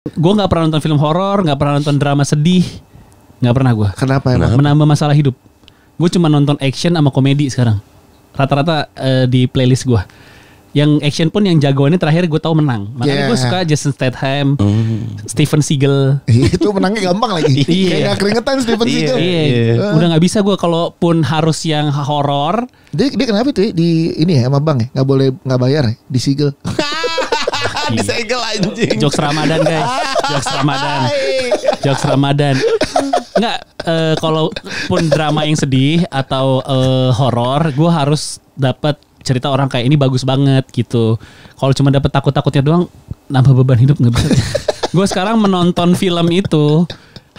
Gue nggak pernah nonton film horor, nggak pernah nonton drama sedih, nggak pernah gue. Kenapa emang? Menambah masalah hidup. Gue cuma nonton action sama komedi sekarang. Rata-rata di playlist gue. Yang action pun yang jagoannya terakhir gue tahu menang. Makanya gue suka Jason Statham, Steven Seagal. Itu menangnya gampang lagi. Kayak gak keringetan Steven Seagal. Iya. Udah nggak bisa gue kalaupun harus yang horor. Dia kenapa tuh di ini ya sama bang ya nggak bayar ya, di Seagal. Disegel anjing. Jokes Ramadan guys. Jokes Ramadan. Enggak, kalaupun drama yang sedih atau horor, gue harus dapat cerita orang kayak ini bagus banget gitu. Kalau cuma dapat takut-takutnya doang, nambah beban hidup nggak bisa. Gue sekarang menonton film itu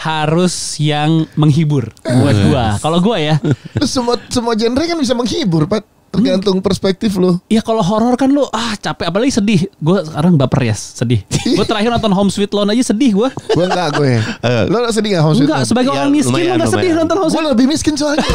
harus yang menghibur buat gue. Kalau gue ya, semua genre kan bisa menghibur, Pak. Tergantung perspektif lo. ya kalau horor kan lo capek, apalagi sedih. Gue sekarang baper ya, sedih. Gue terakhir nonton Home Sweet Loan aja sedih gue. Gue enggak gue. Lo sedih gak Home Sweet Loan? Enggak, sebagai orang miskin lo gak sedih nonton Home Sweet Gue Loan. lebih miskin soalnya.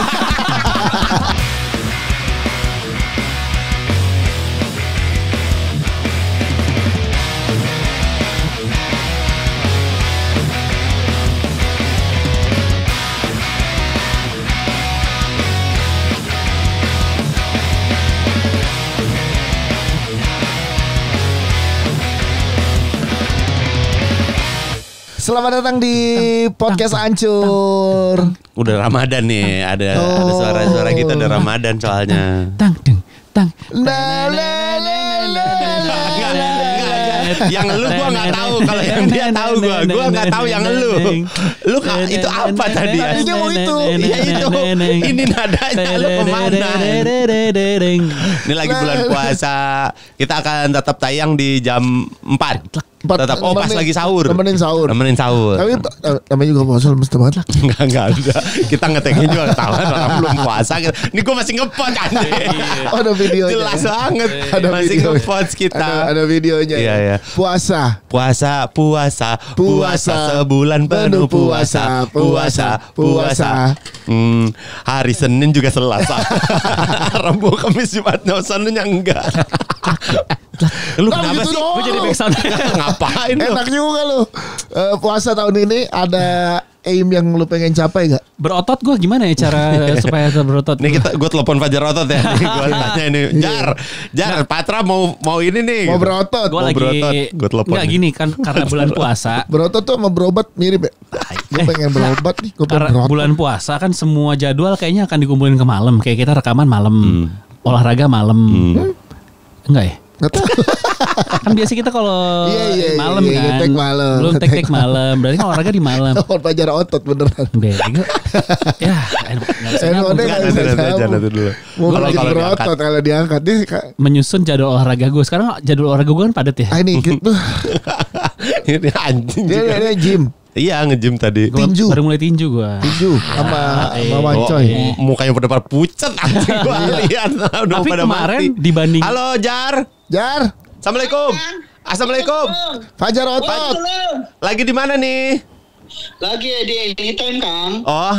Selamat datang di podcast Ancur. Udah Ramadan nih, ada suara-suara gitu, udah Ramadan soalnya. Tang. Yang lu gua nggak tahu, kalau yang dia tahu gua nggak tahu yang lu. Lu itu apa tadi? Tadinya mau itu. Ya itu. Ini nadanya lu kemana? Ini lagi bulan puasa. Kita akan tetap tayang di jam 4. Tetap pas lagi sahur. Nemenin sahur. Tapi namanya juga puasa lemes banget lah. Enggak ada. Kita ngeteknya juga ketahuan orang belum puasa. Ini gue masih ngepot anjing. Oh, ada videonya. Jelas banget. Ada masih video. ngepot kita. Ada videonya. Iya. Puasa sebulan penuh puasa. Hari Senin juga Selasa. Rabu, Kamis, Jumat, Seninnya enggak. Lu kenapa gitu sih? dong. Gue jadi backsound. Ngapain lu? Enak juga lu. Puasa tahun ini ada aim yang lu pengen capai gak? Berotot gue gimana ya cara supaya berotot? Nih gue telepon Fajar Otot ya. Gue tanya ini, Jar, Patra mau ini nih. Mau berotot. Gue lagi berotot. Gue telepon. Enggak gini kan karena bulan puasa. Berotot tuh sama berobat mirip ya? Gue pengen berobat nih. Gue pengen Karena berotot. bulan puasa kan semua jadwal kayaknya akan dikumpulin ke malam. Kayak kita rekaman malam, olahraga malam. Enggak ya? Gak tahu. Kan biasa kita kalau malam kan. Tek malam. Belum tek malam. Berarti kan olahraga di malam. Telepon Fajar Otot beneran. Bego. Ya, Handphonenya gak bisa Jangan sambung. dulu. Mau bikin berotot kalau diangkat dia menyusun jadwal olahraga gue. Sekarang jadwal olahraga gue kan padat ya. ini gitu. Ini anjing. Dia gym. Iya nge-gym tadi. Gua Tinju. baru mulai tinju gue. Tinju sama Wancoy. Mukanya pada pucet anjing gua lihat. Udah Tapi pada kemarin mati. dibanding Halo Jar. Assalamualaikum. Assalamualaikum. Fajar Otot. Lagi di mana nih? Lagi di Anytime, Kang. Oh,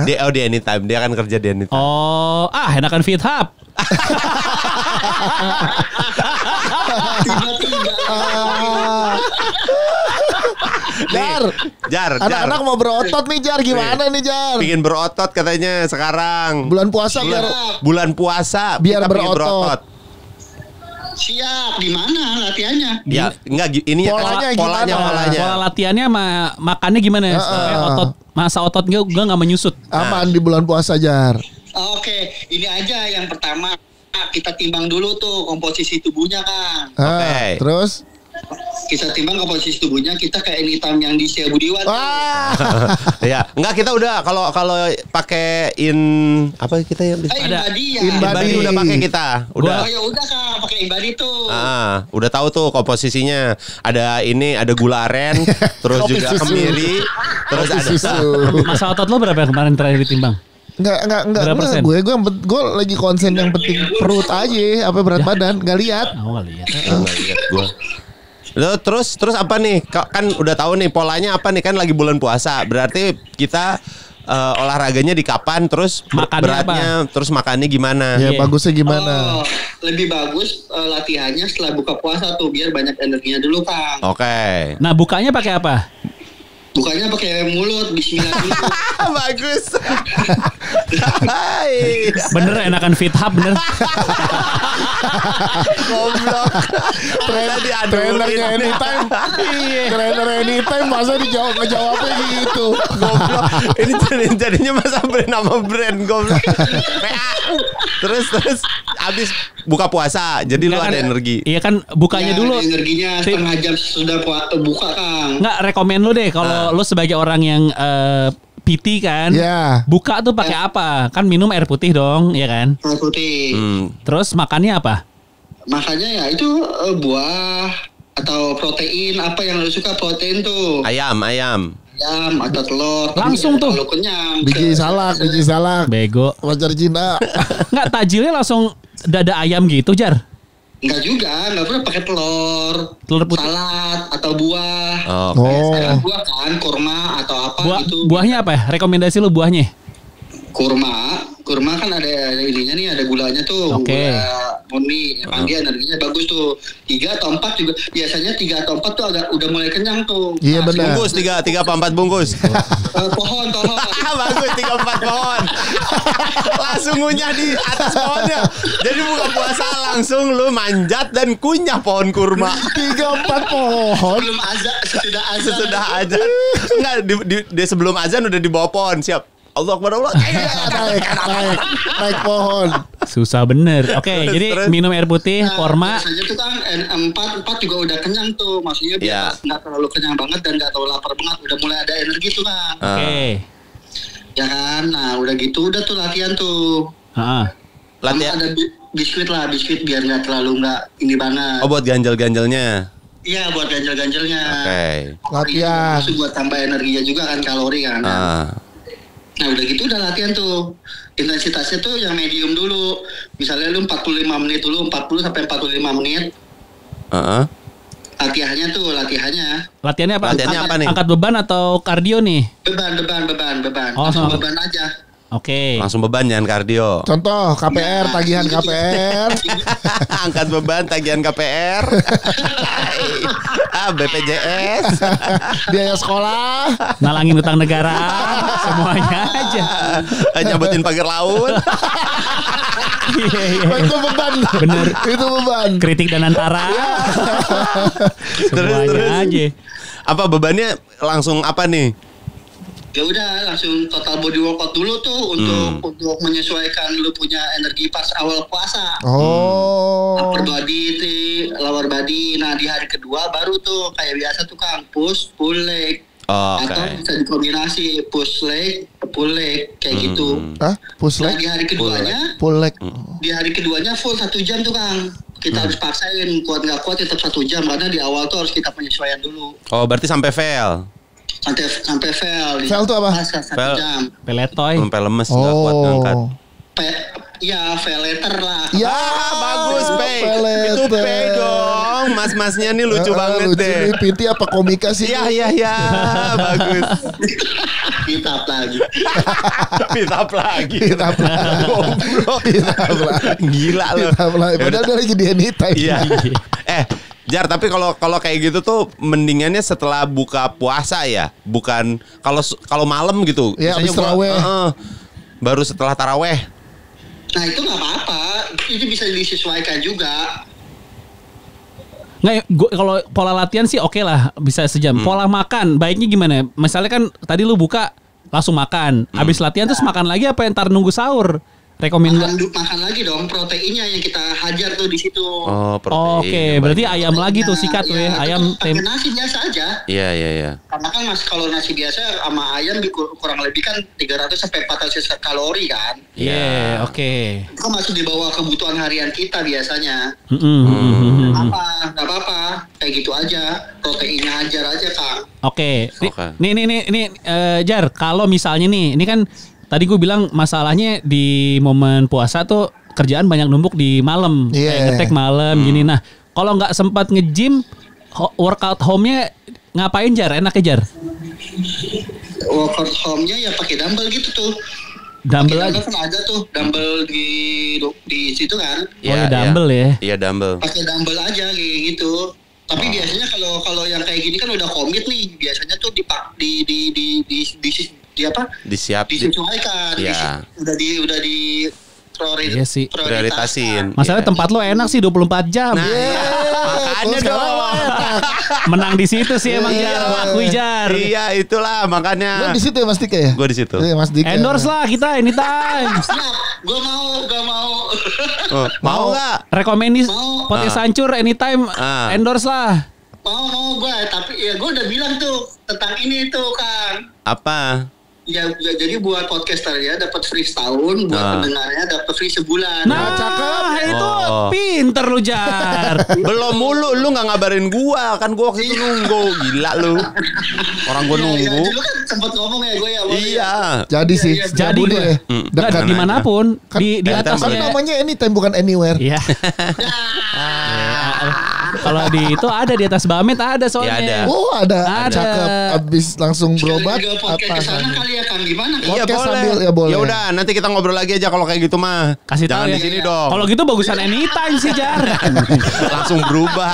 di Anytime. Dia akan kerja di Anytime. Oh, enakan Fit Hub. Jar. Anak-anak mau berotot nih Jar. Gimana nih Jar? Pingin berotot katanya sekarang. Bulan puasa Bulan puasa biar kita pingin berotot. Siap, di mana latihannya? Ya, enggak ini Polanya Pola latihannya sama makannya gimana ya? Supaya otot gue nggak menyusut. Aman di bulan puasa Jar. Oke, ini aja yang pertama kita timbang dulu tuh komposisi tubuhnya, Kang. Oke. Terus? Kita timbang komposisi tubuhnya kita kayak Anytime yang di Sia Budiwan. Ya, enggak kita udah kalau pakai apa kita ya? Inbody udah pakai kita. Udah. Oh ya udah Kang, pakai Inbody tuh. Udah tahu tuh komposisinya. Ada gula aren, terus juga kemiri, terus ada Masa otot lo berapa kemarin terakhir ditimbang? Enggak. Gue lagi konsen yang penting perut aja, apa berat badan, nggak lihat. Nggak lihat gue. Terus apa nih? Kan udah tahu nih polanya apa nih, kan lagi bulan puasa. Berarti kita olahraganya di kapan, terus Makannya beratnya, terus makannya gimana? Ya Iya. bagusnya gimana? Lebih bagus latihannya setelah buka puasa tuh biar banyak energinya dulu Kang. Oke. Nah, bukanya pakai apa? Bukanya pakai mulut, bismillah dulu. Bagus. Hai. Bener enakan fit hub bener. Goblok. Trainernya anytime. Trainer anytime masa ngejawabnya gitu. Goblok. Ini jadinya masa brand nama brand goblok. PA. Terus habis buka puasa jadi lu Nggak ada kan- energi. Iya kan, bukanya Ya, dulu. ada energinya setengah jam sudah buka Kang. Nggak, rekomen lu deh kalau lu sebagai orang yang PT kan. Ya. Buka tuh pakai apa? Kan minum air putih dong, ya kan? Air putih. Terus makannya apa? Makanya ya itu buah atau protein apa yang lu suka protein tuh. Ayam. Ayam atau telur. Langsung Tapi tuh. kalau kenyang. Biji salak. Bego. Pacar Cina. Nggak, tajilnya langsung dada ayam gitu, Jar. Enggak juga, enggak pernah pakai telur Telur putih. salad atau buah. Oke. Oh. Buah kan, kurma atau apa gitu. Buahnya apa ya? Rekomendasi lu buahnya? Kurma kan ada ininya nih, ada gulanya tuh. Oke. Gula murni, emang dia energinya bagus tuh. 3 atau 4 juga, biasanya 3 atau 4 tuh udah mulai kenyang tuh. Iya, benar. Bungkus 3 apa 4 bungkus. Pohon. Bagus 3 4 pohon. Langsung ngunyah di atas pohonnya. Jadi buka puasa langsung lu manjat dan kunyah pohon kurma. 3-4 pohon. Belum azan, Sesudah azan. Enggak di sebelum azan udah di bawah pohon, siap. Allah Akbar Allah. Naik pohon. Susah bener. Oke, jadi terus. minum air putih, korma. Biasanya tuh kan 4 juga udah kenyang tuh. Maksudnya Ya. biar nggak terlalu kenyang banget dan nggak terlalu lapar banget. Udah mulai ada energi tuh kan. Oke. Ya kan, nah udah gitu udah tuh latihan tuh. Heeh. Latihan. Sama ada biskuit biar nggak terlalu nggak ini banget. Oh, buat ganjel-ganjelnya. Iya buat ganjel-ganjelnya. Oke. Latihan. Maksud buat tambah energinya juga kan, kalori kan. Nah udah gitu udah latihan tuh. Intensitasnya tuh yang medium dulu. Misalnya lu 45 menit dulu, 40 sampai 45 menit. Heeh. Latihannya. Latihannya apa? Latihannya apa nih? Angkat beban atau kardio nih? Beban. Oh, Langsung sama. beban aja. Oke. Langsung beban jangan kardio. Contoh KPR, tagihan KPR. Angkat beban tagihan KPR. BPJS. Biaya sekolah. Nalangin utang negara. Semuanya aja. Nyabutin pagar laut. Iya. Itu beban. Bener. Itu beban. Kritik dan antara. Semuanya Terus. aja. Apa bebannya langsung apa nih? Ya udah langsung total body workout dulu tuh untuk menyesuaikan lu punya energi pas awal puasa. Oh. Upper body, lower body. Nah di hari kedua baru tuh kayak biasa tuh Kang push pull leg. Oh, oke. Atau bisa dikombinasi push leg, pull leg kayak gitu. Hah? Push Nah leg? di hari keduanya, Pull leg. di hari keduanya full 1 jam tuh Kang. Kita harus paksain, kuat nggak kuat tetap 1 jam karena di awal tuh harus kita penyesuaian dulu. Oh, berarti sampai fail. Sampai fail. Fail tuh apa? 1 Fail. jam. Peletoy. Sampai lemes nggak kuat ngangkat. Ya fail letter lah. Ya, Bagus, Pei. peleter. Itu Pei dong. Mas-masnya nih lucu banget lucu deh. nih, Piti apa komika sih? Iya. Bagus. Hitap lagi. Pitap lagi. Hitap lagi. Goblok. Hitap lagi. Gila lo. Hitap lagi. Padahal dia lagi di anytime. Iya. Jar, tapi kalau kayak gitu tuh mendingannya setelah buka puasa ya, bukan kalau malam gitu. Ya, Misalnya abis taraweh. Baru setelah taraweh. Nah itu nggak apa-apa. Itu bisa disesuaikan juga. Nggak, kalau pola latihan sih oke lah, bisa sejam. Pola makan, baiknya gimana? Misalnya kan tadi lu buka langsung makan, habis latihan terus makan lagi apa yang ntar nunggu sahur? Rekomen Makan lagi dong proteinnya yang kita hajar tuh di situ. Oh, protein. Oke, yang berarti banyak. ayam lagi tuh sikat tuh ya, ayam pakai nasi biasa aja. Iya. Karena kan kalau nasi biasa sama ayam kurang lebih kan 300 sampai 400 kalori kan. Iya, oke. Itu kan masih di bawah kebutuhan harian kita biasanya. Nggak apa-apa. Kayak gitu aja. Proteinnya hajar aja Kak. Oke. Oke. Nih, Jar, kalau misalnya nih, ini kan tadi gue bilang masalahnya di momen puasa tuh kerjaan banyak numpuk di malam, Iya. kayak ngetek malam gini. Nah, kalau nggak sempat nge-gym, workout home-nya ngapain Jar? Enaknya Jar? work from home-nya ya pakai dumbbell gitu tuh. Dumbbell Pakai aja. dumbbell kan ada tuh dumbbell di situ kan. ya dumbbell ya. Iya dumbbell. Pakai dumbbell aja kayak gitu. Tapi biasanya kalau yang kayak gini kan udah komit nih. Biasanya tuh di apa? Disesuaikan. Iya. Udah di Iya sih. Prioritasin. Masalahnya tempat lo enak sih 24 jam. Nah, makanya dong. Menang di situ sih emang Jar. Gua akui Jar. Iya, itulah Lu makanya. di situ ya Mas Dika ya? Gue di situ. Iya Mas Dika. Endorse lah kita anytime. Gue gak mau. Oh, mau nggak? Rekomendasi Mau. podcast hancur anytime endorse lah. Mau gue, tapi ya gue udah bilang tuh tentang ini tuh Kang. Apa? Ya jadi buat podcaster ya dapat free setahun, buat pendengarnya dapat free sebulan. Nah, itu pinter lu Jar. Belum mulu, lu nggak ngabarin gua kan gua waktu itu nunggu, gila lu. Orang gua nunggu. Ya, lu kan sempat ngomong ya gue ya. Iya. Jadi sih. Jadi Budi gue. ya. Nggak dimanapun di Kan atasnya. namanya anytime bukan anywhere. Iya. Kalau di itu ada di atas Bamet ada soalnya. Ya, ada. Oh ada. Ada. Cakep. Abis langsung berobat. Juga podcast kesana kali ya Kang gimana? Iya Podcast boleh. sambil, ya boleh. Ya udah, nanti kita ngobrol lagi aja kalau kayak gitu mah. Kasih tahu Jangan ya. di sini dong. Kalau gitu bagusan anytime sih Jar. langsung berubah,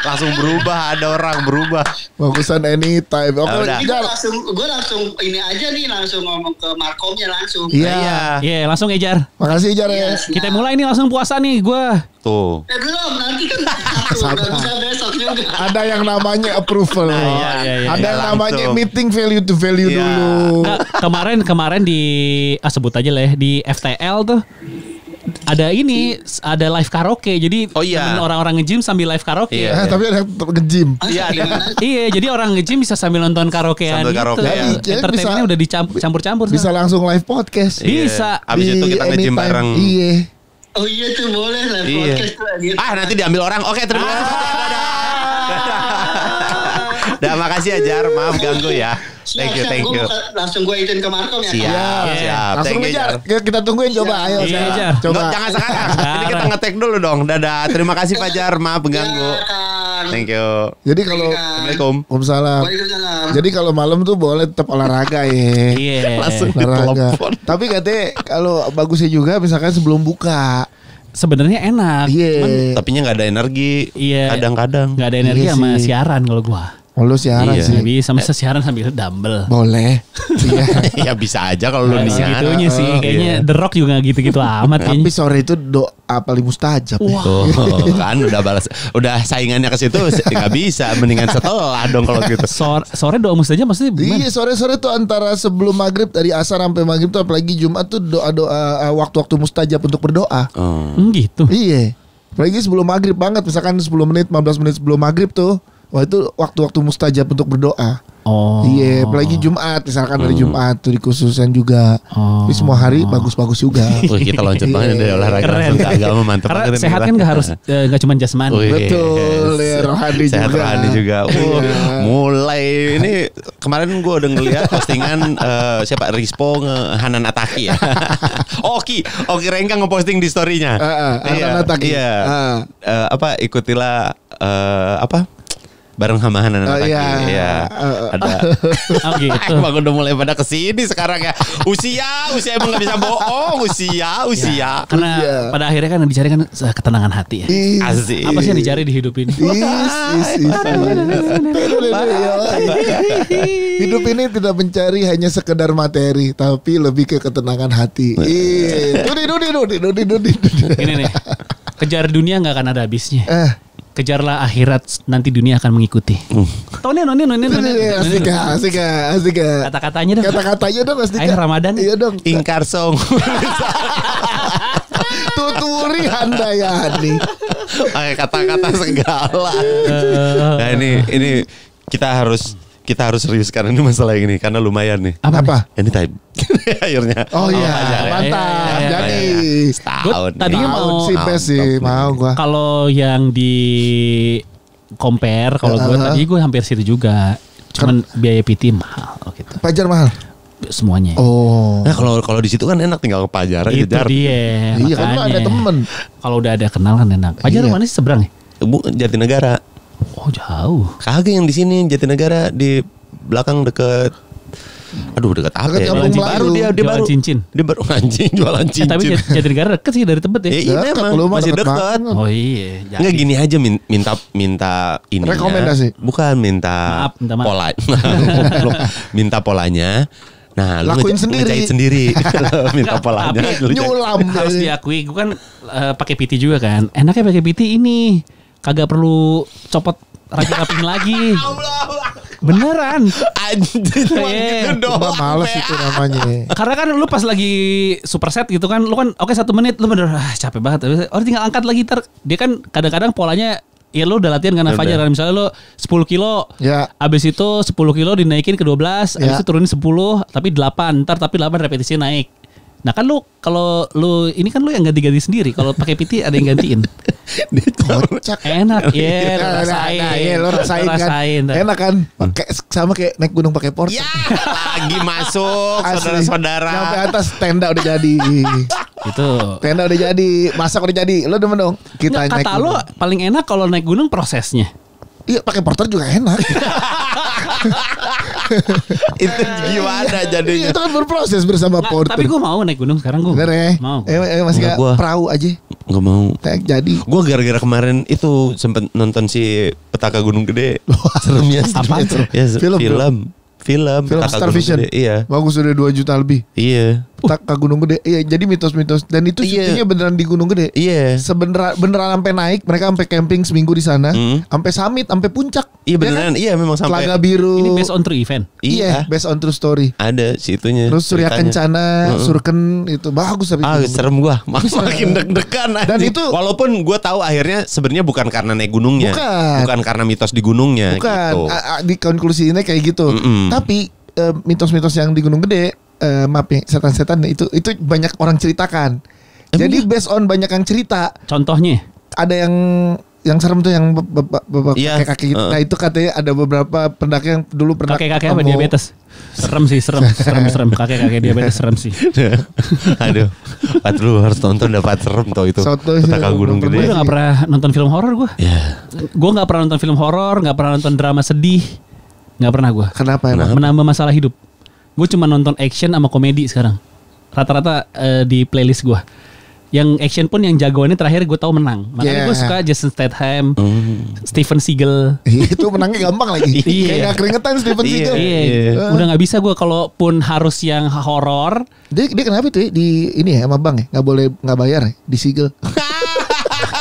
langsung berubah, ada orang berubah. Bagusan anytime. Oke, udah. Jar. Gue langsung ini aja nih langsung ngomong ke Markomnya langsung. Iya. Iya langsung ya Jar. Makasih Jar ya. Kita mulai nih langsung puasa nih gue. Tuh. Belum nanti kan nggak bisa besok juga. Ada yang namanya approval. iya. Ada yang namanya Langsung. meeting value to value Iya. dulu. Kemarin di sebut aja lah ya, di FTL tuh ada live karaoke. Jadi Oh, iya. temen orang-orang nge-gym sambil live karaoke. Iya. Tapi ada yang nge-gym. Iya, ada. Iya, jadi orang nge-gym bisa sambil nonton karaokean Sambil karaoke, gitu. ya. Jadi Entertainmentnya udah dicampur-campur. Bisa langsung live podcast. Bisa. Abis itu kita nge-gym anytime. bareng. Iya. Oh iya tuh boleh lah Iya. podcast tuh. Gitu. Nanti diambil orang. Oke, terima kasih. Dadah, makasih ya Jar. Maaf ganggu ya. Thank you. Langsung gue izin ke Markom ya. Siap, Kang? siap. Langsung Thank you, ngejar. Jar. Kita tungguin coba. Ayo. Iya, Jar. Jar. Coba. Nggak, jangan sekarang. Ini kita ngetek dulu dong. Dadah. Terima kasih Fajar. Maaf mengganggu. Ya, Kang. Thank you. Jadi kalau Assalamualaikum. Waalaikumsalam. Waalaikumsalam. Jadi kalau malam tuh boleh tetap olahraga ya. Iya. Langsung Olahraga. ditelepon. Tapi katanya kalau bagusnya juga misalkan sebelum buka. Sebenarnya enak. Iya. Tapinya nggak ada energi. Iya. Kadang-kadang. Nggak ada energi Iya sama sih. siaran kalau gua. Oh lu siaran Iya. sih. Nggak bisa masa siaran sambil dumbbell. Boleh. Iya. Ya bisa aja kalau lu Nggak niat. segitunya sih. Kayaknya Iya. The Rock juga nggak gitu-gitu amat Tapi kayaknya. sore itu doa paling mustajab. Wah. Tuh kan udah balas, udah saingannya ke situ nggak bisa, mendingan setelah dong kalau gitu. Sore doa mustajab maksudnya gimana? Iya sore-sore tuh antara sebelum maghrib dari asar sampai maghrib tuh apalagi Jumat tuh doa-doa waktu-waktu mustajab untuk berdoa. Gitu. Iya. Apalagi sebelum maghrib banget misalkan 10 menit 15 menit sebelum maghrib tuh. Wah itu waktu-waktu mustajab untuk berdoa. Oh. Iya, apalagi Jumat misalkan dari Jumat tuh dikhususan juga. Oh. Tapi semua hari bagus-bagus juga. Wih, kita loncat banget dari olahraga Keren. langsung ke agama, mantap Karena banget ini sehat kita. kan nggak harus nggak cuma jasmani. Wih, Betul, ya, rohani sehat juga. rohani juga. Mulai ini kemarin gue udah ngeliat postingan siapa Rispo Hanan Ataki ya. Oki Rengga ngeposting di storynya. Hanan Ataki. Iya. Apa ikutilah apa? Bareng sama Hanan Ataki. Iya. Ada. Oh gitu. Emang udah mulai pada kesini sekarang ya. Usia emang gak bisa bohong. Usia. Karena Iya. pada akhirnya kan yang dicari kan ketenangan hati ya. Asik. Apa sih yang dicari di hidup ini? Hidup ini tidak mencari hanya sekedar materi, tapi lebih ke ketenangan hati. Dudi. Ini nih. Kejar dunia nggak akan ada habisnya. Eh, Kejarlah akhirat, nanti dunia akan mengikuti. Nonin. asik ya. Kata-katanya dong. Kata-katanya dong Mas Dika. Ayo Ramadan. Iya dong. Ingkar song. Tuturi handayani. Pakai kata-kata segala. Nah ini kita harus seriuskan ini masalah ini karena lumayan nih. Apa? Ini time. Akhirnya. Oh iya, Fajar, ya. mantap. Iya, Jadi setahun. tadinya nih. mau- sih pes sih, mau gua. Kalau yang di compare, kalau gue tadi gue hampir situ juga. Cuman biaya PT mahal gitu. Pajar mahal. Semuanya. Oh. Nah kalau di situ kan enak tinggal ke Pajar aja. Itu Jar. dia. Iya kan lu makanya. ada temen. Kalau udah ada kenal kan enak. Pajar Iya. mana sih seberang ya? Bu Jatinegara. Oh jauh. Kagak yang di sini Jatinegara di belakang deket Aduh dekat apa Dekat ya? Kampung Baru Melayu. dia Jualan baru. cincin. Dia baru anjing jualan cincin. Tapi Jatinegara deket sih dari Tebet ya. Iya Dekat, emang lu mah masih deket dekat. banget. Oh iya. Enggak gini aja minta ini. Rekomendasi. Bukan minta Minta maaf. pola. Minta polanya. Nah, lu Lakuin sendiri. ngejahit sendiri. Minta polanya. Tapi lu jahit. Nyulam. Harus diakui, gue kan pakai PT juga kan. Enaknya pakai PT ini kagak perlu copot rapi-rapiin lagi. Beneran. Anjing cuma Iya. gitu doang. Mbak males itu namanya. Karena kan lu pas lagi superset gitu kan, lu kan oke 1 menit lu bener capek banget. Oh tinggal angkat lagi dia kan kadang-kadang polanya ya lu udah latihan kan Fajar, misalnya lu 10 kilo. Ya. Abis itu 10 kilo dinaikin ke 12, abis Ya. itu turunin 10 tapi 8, ntar tapi 8 repetisi naik. Nah kan lu kalau lu ini kan lu yang ganti-ganti sendiri. Kalau pakai PT ada yang gantiin. Kocak. Enak ya, lu Nah, rasain. iya, lo rasain Lu kan. ntar. Enak kan? Pakai sama kayak naik gunung pakai porter. Ya, lagi masuk Asli. saudara-saudara. Sampai atas tenda udah jadi. Itu. Tenda udah jadi, masak udah jadi. Lo demen dong? Kita Nggak, naik kata lu gunung. paling enak kalau naik gunung prosesnya. Iya, pakai porter juga enak. Itu gimana Iya, jadinya? itu kan berproses bersama Nggak, porter. tapi gue mau naik gunung sekarang gue. Bener ya? Mau. Masih Enggak, gak gua. perahu aja. Nggak mau. Naik jadi. Gue gara-gara kemarin itu sempet nonton si Petaka Gunung Gede. Seremnya. Apaan tuh? Ya, Film, film Film Petaka Star Gunung Vision. Gede. Iya. Bagus, udah 2 juta lebih. Iya. Tak ke Gunung Gede. Iya, jadi mitos-mitos dan itu Iya. syutingnya beneran di Gunung Gede. Iya. Beneran sampai naik, mereka sampai camping seminggu di sana, Hmm. sampai summit, sampai puncak. Iya Ya beneran. kan? Iya memang sampai. Telaga Biru. Ini based on true event. Iya, based on true story. Ada situnya. Terus Surya ceritanya. Kencana, Surken itu bagus tapi. Ah Gunung Gede. serem gua. Makin deg-degan Dan anjing. itu- walaupun gua tahu akhirnya sebenarnya bukan karena naik gunungnya. Bukan. Karena mitos di gunungnya Bukan, gitu. di konklusinya kayak gitu. Mm-mm. Tapi mitos-mitos yang di Gunung Gede, maaf ya, setan-setan itu banyak orang ceritakan. Jadi based on banyak yang cerita, Contohnya. ada yang serem tuh yang bapak Iya. kakek-kakek gitu. Nah itu katanya ada beberapa pendaki yang dulu pernah Kakek-kakek apa ketemu. diabetes? Serem sih, serem. Kakek-kakek diabetes serem sih. Aduh, Pat lu harus nonton dapat serem tau itu. Soto sih, Petaka Gunung belum Gue Gede. udah gak pernah nonton film horor gue. Ya. Gue gak pernah nonton film horor, gak pernah nonton drama sedih. Gak pernah gue. Kenapa emang? Menambah masalah hidup. Gue cuma nonton action sama komedi sekarang. Rata-rata di playlist gue. Yang action pun yang jagoannya terakhir gue tahu menang. Makanya gue Yeah. suka Jason Statham, Steven Seagal. Itu menangnya gampang lagi. Iya. Kayak gak keringetan Steven Iya. Seagal. Iya, udah nggak bisa gue kalaupun harus yang horor. Dia kenapa tuh ya? Di ini ya sama bang ya nggak boleh nggak bayar ya di Seagal.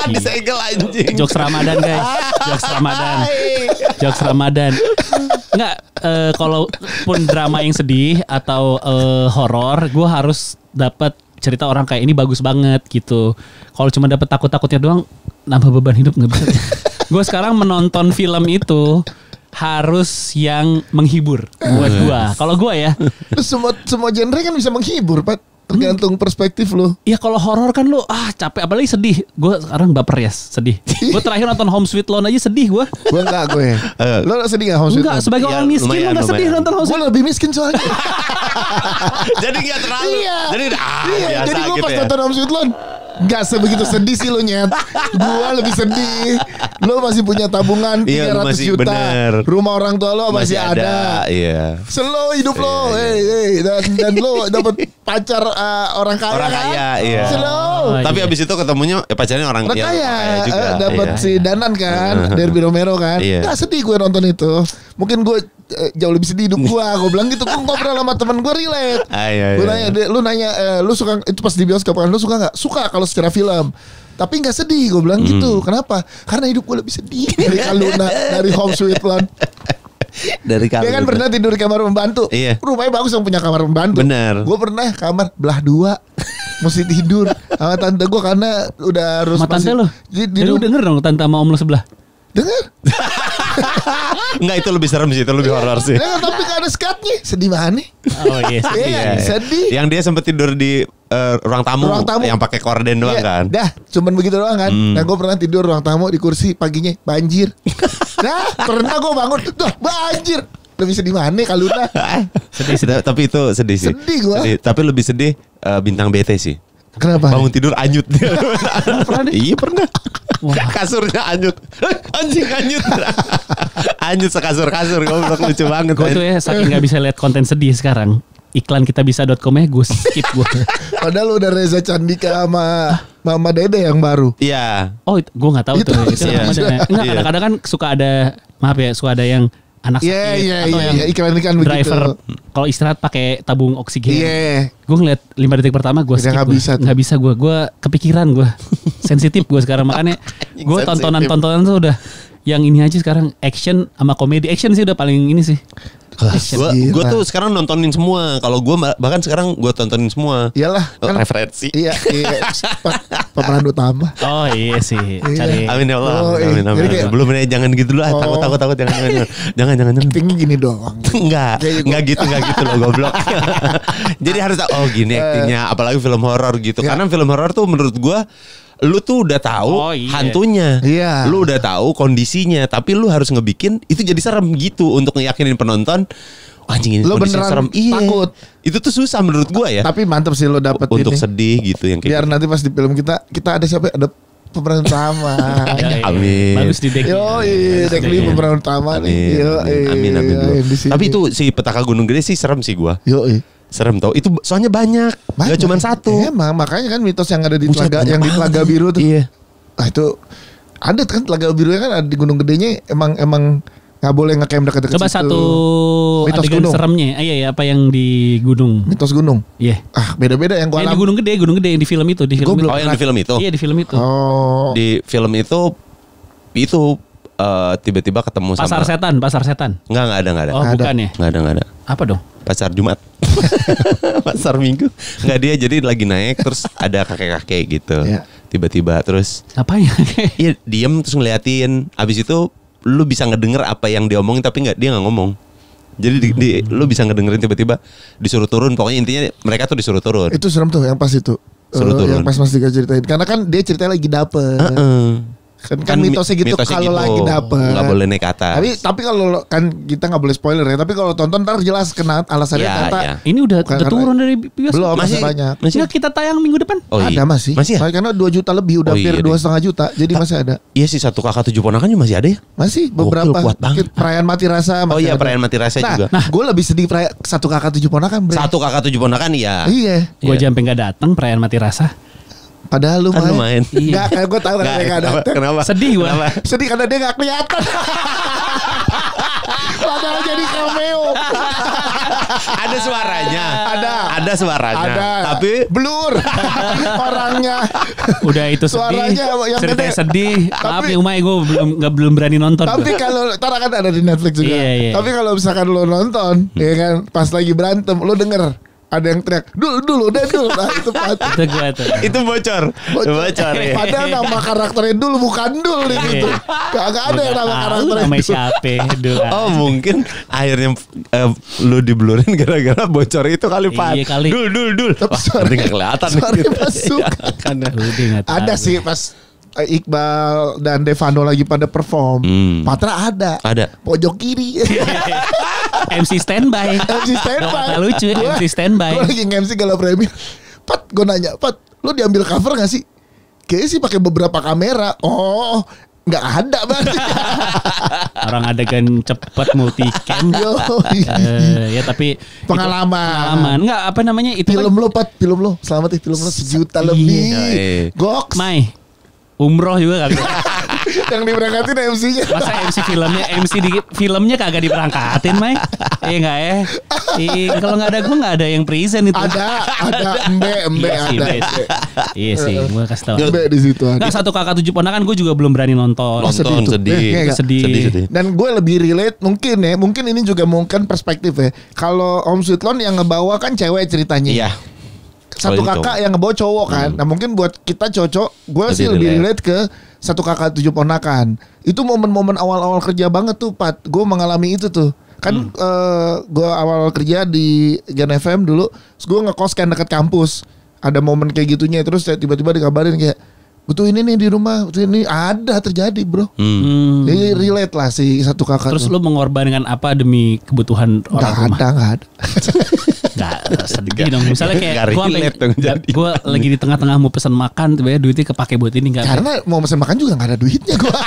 Disegel anjing. Jokes Ramadan guys, jokes Ramadan, jokes Ramadan. Nggak, kalaupun drama yang sedih atau horor, gue harus dapat cerita orang kayak ini bagus banget gitu. Kalau cuma dapat takut-takutnya doang, nambah beban hidup nggak bisa. Gue sekarang menonton film itu harus yang menghibur buat gue. Kalau gue ya, Terus semua genre kan bisa menghibur, Pat. Tergantung perspektif lo. ya kalau horor kan lu capek, apalagi sedih. Gue sekarang baper ya, sedih. Gue terakhir nonton Home Sweet Loan aja sedih gue. Gue enggak gue. Lo sedih gak Home Sweet Enggak, Home? sebagai Ya, orang miskin lu lumayan, gak sedih lumayan. nonton Home Gue Sweet. lebih miskin soalnya. Jadi gak terlalu. Iya. Jadi biasa Jadi gue gitu pas ya. nonton Home Sweet Loan gak sebegitu sedih sih lo nyet. Gue lebih sedih. Lo masih punya tabungan 300 Iya, lu masih juta. bener. Rumah orang tua lo masih ada. Iya. Slow hidup lo, Iya. dan lo dapet pacar orang kaya. Orang kan? kaya, iya. Slow. Oh, Tapi iya. abis itu ketemunya pacarnya orang Orang ya, kaya, juga. dapat Iya. si Danan kan, Derby Romero kan. Iya. Gak sedih gue nonton itu. Mungkin gue jauh lebih sedih hidup gue. Gue bilang gitu, gue ngobrol sama temen gue relate. Iya, Gue iya. nanya, lu nanya, lu suka itu pas di bioskop kan? Lu suka nggak? Suka kalau secara film. Tapi nggak sedih, gue bilang gitu. Kenapa? Karena hidup gue lebih sedih dari Kaluna, dari Home Sweet Loan. Dari Dia kan pernah tidur di kamar pembantu. Iya. Rumahnya bagus yang punya kamar pembantu. Bener. Gue pernah kamar belah 2. Mesti tidur sama tante gue karena udah harus Sama tante masih- lo. Di Jadi lu denger dong tante sama om lu sebelah. Denger. Enggak, itu lebih serem sih, itu lebih horor sih. Denger tapi gak ada skatnya. Sedih mana? Oh yes. Iya, sedih. Yang dia sempat tidur di ruang tamu, Ruang tamu. yang pakai korden doang Iya, kan. Dah, cuman begitu doang kan. Nah, gue pernah tidur ruang tamu di kursi, paginya banjir. Nah, pernah gue bangun, tuh banjir. Lebih sedih mana Kaluna? Sedih. Tapi itu sedih sih. Sedih gua. Tapi lebih sedih bintang BT sih. Kenapa? Bangun tidur anyut dia. Pernah deh. Iya pernah. Kasurnya anyut. Anjing anyut. Anyut sekasur-kasur. Goblok, lucu banget. Gue tuh ya saking gak bisa lihat konten sedih sekarang. Iklan kitabisa.com ya gue skip gue. Padahal udah Reza Candika sama Mama Dede yang baru. Iya. Oh gue gak tahu Itu tuh. Itu iya. Ramadan ya. Enggak, Iya. kadang-kadang kan suka ada, maaf ya, suka ada yang anak sakit atau yang iklan begitu. driver kalau istirahat pakai tabung oksigen. Iya. Gue ngeliat 5 detik pertama gue skip. Nggak bisa tuh. Nggak bisa gue kepikiran gue. Sensitif gue sekarang, makanya gue tontonan tuh udah yang ini aja sekarang, action sama komedi. Action sih udah paling ini sih. Gue tuh sekarang nontonin semua. Kalau gue bahkan sekarang gue tontonin semua. Iyalah kan. Referensi. Iya. Pemeran utama. Oh iya sih. Cari. Amin ya Allah. Oh, Amin, iya. amin. Jadi kayak- Belum nih, jangan gitu dulu. Takut jangan. Actingnya gini doang. Enggak gitu loh, goblok. Jadi harus tahu, oh gini aktingnya, apalagi film horor gitu. Iya. Karena film horor tuh menurut gua lu tuh udah tahu Oh, iya. hantunya. Iya. Lu udah tahu kondisinya, tapi lu harus ngebikin itu jadi serem gitu untuk ngeyakinin penonton. "Oh, anjing ini Lu kondisinya beneran serem." Iya. takut. Itu tuh susah menurut gua ya. Tapi mantep sih lo dapet Untuk ini. sedih gitu yang Biar kayak nanti pas di film kita ada siapa? Ada pemeran utama. Ya, Amin. Bagus di deck. Yo, Dekli pemeran utama nih. Amin. Yo, Amin bro. di sini. Tapi itu si Petaka Gunung Gede sih serem sih gua. Yo, Serem tau. Itu soalnya banyak. Gak cuma satu. Emang makanya kan mitos yang ada di Buset, telaga banyak yang di Telaga Biru tuh. Iya. Ah itu ada kan Telaga Biru kan ada di Gunung Gedenya emang nggak boleh ngecamp dekat-dekat Coba situ. satu Mitos adegan gunung. seremnya. Iya apa yang di gunung? Mitos gunung. Iya. Ah beda-beda yang gua Yang di alami. gunung gede yang di film itu, di film Gua itu. belum Oh yang di film itu. Iya di film itu. Oh. Di film itu tiba-tiba ketemu Pasar sama setan. Enggak ada. Oh, Ada. bukan ya? Enggak ada. Apa dong? Pasar Jumat. Pasar Minggu. Enggak, dia jadi lagi naik terus ada kakek-kakek gitu. Iya. Tiba-tiba terus Apa ya? iya diem terus ngeliatin. Abis itu lu bisa ngedenger apa yang dia omongin tapi dia nggak ngomong. Jadi lu bisa ngedengerin tiba-tiba disuruh turun. Pokoknya intinya mereka tuh disuruh turun. Itu serem tuh yang pas itu. Suruh turun. Yang pas Mas Dika ceritain. Karena kan dia ceritanya lagi dapet. Kan mitosnya gitu kalau lagi dapet. Nggak boleh naik ke atas. Tapi kalau kan kita nggak boleh spoiler ya. Tapi kalau tonton ntar jelas kena alasannya Ya, kata. ya. Ini udah Bukan karena- turun dari bioskop. Belum masih Masih- banyak. masih- Nggak, kita tayang minggu depan. Oh, iya. Ada masih. Masih ya? Karena 2 juta lebih udah Oh, hampir iya deh. 2,5 juta. Jadi masih ada. Iya sih, 1 kakak 7 ponakan juga masih ada ya. Masih beberapa. Kuat banget. Perayaan mati rasa Oh masih iya, ada. perayaan mati rasa juga. Nah, gue lebih sedih perayaan 1 kakak 7 ponakan, Bre. 1 kakak 7 ponakan ya. Iya. Gue Iya. sampai nggak datang perayaan mati rasa. Padahal lu Kan lu main. Enggak, kayak gue tahu karena dia nggak ada. Kenapa? Sedih gua. Kenapa? Sedih karena dia gak kelihatan. Padahal jadi cameo. Ada suaranya. Ada suaranya. Ada. Tapi blur orangnya. Udah itu sedih. Suaranya yang Ceritanya gede. sedih. Maaf Tapi- nih Umay, gue belum berani nonton. Tapi kalau ntar kan ada di Netflix juga. Iya. Tapi kalau misalkan lo nonton, ya kan, pas lagi berantem, lo denger ada yang teriak, dul, udah dul. Nah itu pasti. Itu gue tuh. itu bocor. Bocor ya. Padahal nama karakternya dul bukan dul di situ. Gak ada yang nama karakternya Namanya dul. siapa? Dul. Oh mungkin akhirnya lu diblurin gara-gara bocor itu kali Pak. Iya, kali. Dul. Tapi Wah, suara- nanti nggak kelihatan. suaranya masuk. Kan. Udah nggak tahu. Ada sih pas Iqbal dan Devano lagi pada perform. Patra ada. Pojok kiri. MC standby. MC standby. Gak kata lucu, MC standby. Gue lagi nge-MC Gala Premier. Pat, gue nanya, Pat, lo diambil cover gak sih? Kayaknya sih pakai beberapa kamera. Oh, nggak ada berarti. Orang adegan cepet multicam. Yoi. Ya tapi Pengalaman. Enggak, apa namanya itu Film lo, Pat, film lo. Selamat ya, film lo 1 juta Iya. lebih. Yoi. Goks. Mai. Umroh juga kali. Yang diberangkatin MC-nya. Masa MC di filmnya kagak diberangkatin, Mai? Iya enggak ya? Kalau enggak ada gue enggak ada yang present itu. Ada embe Iya sih, ada. Bet. Iya sih, gue kasih tahu. Embe di situ ada. Nah, 1 kakak 7 ponakan gue juga belum berani nonton. Oh, sedih tuh. sedih. Iya nggak? Sedih. Dan gue lebih relate mungkin ini juga mungkin perspektif ya. Kalau Om Sweet Loan yang ngebawa kan cewek ceritanya. Iya. 1 Kalau kakak itu. yang ngebawa cowok kan. Nah mungkin buat kita cocok, gue sih lebih relate ke 1 kakak 7 ponakan. Itu momen-momen awal-awal kerja banget tuh, Pat. Gue mengalami itu tuh. Kan gue awal kerja di Gen FM dulu, terus gue ngekos kan dekat kampus. Ada momen kayak gitunya, terus tiba-tiba dikabarin kayak, butuh ini nih di rumah, butuh ini. Ada terjadi, bro. Jadi relate lah si 1 kakak. Terus tuh. lu mengorbankan apa demi kebutuhan orang rumah? Nggak ada. Nggak sedih dong. Misalnya kayak Nggak relate dong jadi. gue lagi di tengah-tengah mau pesan makan, tiba-tiba duitnya kepake buat ini nggak? Karena mau pesan makan juga nggak ada duitnya gue.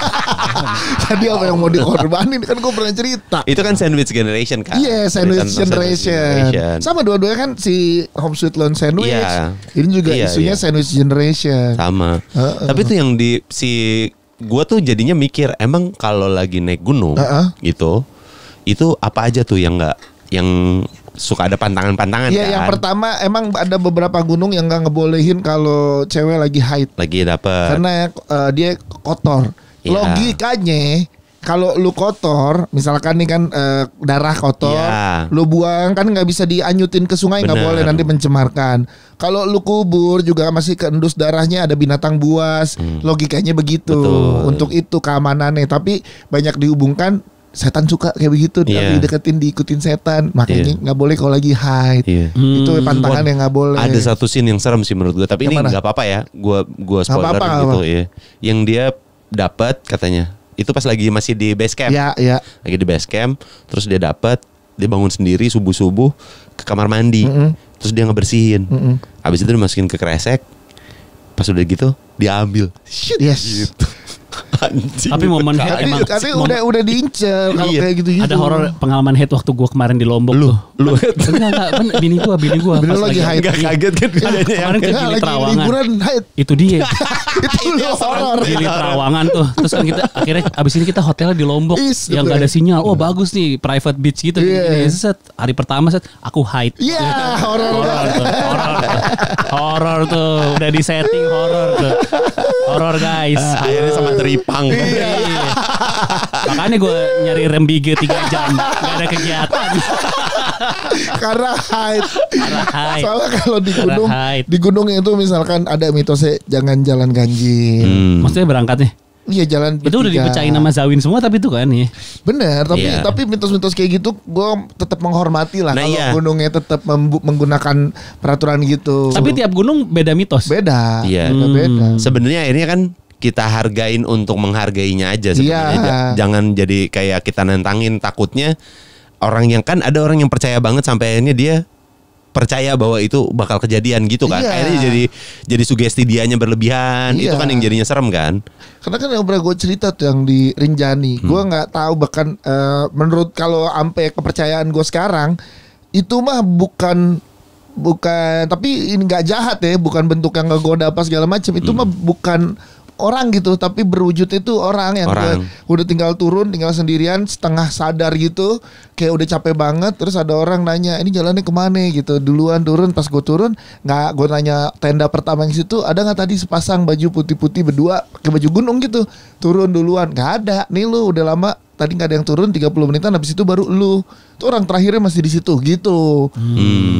Tadi apa yang mau dikorbanin kan gue pernah cerita. Itu kan sandwich generation kan. Iya, sandwich generation. Sama dua-duanya kan si Home Sweet Loan sandwich. Iya. Ini juga isunya sandwich generation. Sama. Tapi itu yang di gue tuh jadinya mikir emang kalau lagi naik gunung gitu, itu apa aja tuh yang nggak, yang suka ada pantangan-pantangan Iya, kan? yang pertama emang ada beberapa gunung yang nggak ngebolehin kalau cewek lagi haid. Lagi dapet. Karena dia kotor. Iya. Logikanya kalau lu kotor, misalkan nih kan darah kotor, Iya. lu buang kan nggak bisa dianyutin ke sungai, nggak Bener. boleh, nanti mencemarkan. Kalau lu kubur juga masih keendus darahnya, ada binatang buas, logikanya begitu. Betul. Untuk itu keamanannya, tapi banyak dihubungkan setan suka kayak begitu, Iya. dideketin, diikutin setan, makanya nggak boleh kalau lagi haid. Iya. Itu pantangan yang nggak boleh. Ada satu scene yang serem sih menurut gue, tapi Yang ini mana? nggak apa-apa ya, gue spoiler apa-apa, gitu apa? ya. Yang dia dapat katanya itu pas lagi masih di base camp. Ya, ya. Lagi di base camp, terus dia dapat, dia bangun sendiri subuh-subuh ke kamar mandi, terus dia ngebersihin. Habis itu dimasukin ke kresek, pas udah gitu diambil. Shit, Yes. gitu. Anjing. Tapi momen head emang Tapi udah diincer kalau Iya. kayak gitu. ada horor pengalaman head waktu gue kemarin di Lombok tuh. lu Enggak, bini gue Bini pas lu lagi haid. nggak kaget kan kejadiannya? kemarin ke Gili Lagi Trawangan. liburan haid. Itu dia. Itu lu horor. Gili Trawangan tuh. Terus kan kita akhirnya abis ini kita hotelnya di Lombok Is, yang betul. gak ada sinyal. Oh bagus nih, private beach gitu. Iya. Set, hari pertama set aku haid. Iya, horor. Horor tuh, udah di setting horor tuh. Horor guys. Akhirnya sama teripang. Iya. Makanya gue nyari rembige 3 jam, gak ada kegiatan. Karena haid. Karena haid. Soalnya kalau Karena haid. di gunung itu misalkan ada mitosnya jangan jalan ganjil. Maksudnya berangkatnya. Iya, jalan Itu udah bertiga. dipecahin sama Zawin semua tapi itu kan ya. Bener, Iya. tapi mitos-mitos kayak gitu gue tetap menghormati lah. Nah, Kalau iya. gunungnya tetap menggunakan peraturan gitu. Tapi tiap gunung beda mitos. beda. Iya. Beda. Sebenarnya ini kan kita hargain untuk menghargainya aja sebenarnya. Iya. Jangan jadi kayak kita nantangin, takutnya orang yang kan ada orang yang percaya banget sampai akhirnya dia percaya bahwa itu bakal kejadian gitu kan. Iya. Akhirnya jadi sugesti dianya berlebihan. Iya. Itu kan yang jadinya serem kan. Karena kan yang pernah gue cerita tuh yang di Rinjani, gue nggak tahu bahkan menurut kalau ampe kepercayaan gue sekarang itu mah bukan tapi ini nggak jahat ya, bukan bentuk yang ngegoda apa segala macam, itu mah bukan orang gitu, tapi berwujud itu orang yang udah tinggal turun, tinggal sendirian, setengah sadar gitu, kayak udah capek banget, terus ada orang nanya ini jalannya kemana gitu, duluan turun, pas gue turun nggak, gue nanya tenda pertama yang situ ada nggak tadi sepasang baju putih-putih berdua pakai baju gunung gitu, turun duluan, nggak ada, nih lu udah lama tadi nggak ada yang turun 30 menitan, habis itu baru lu, tuh orang terakhirnya masih di situ gitu.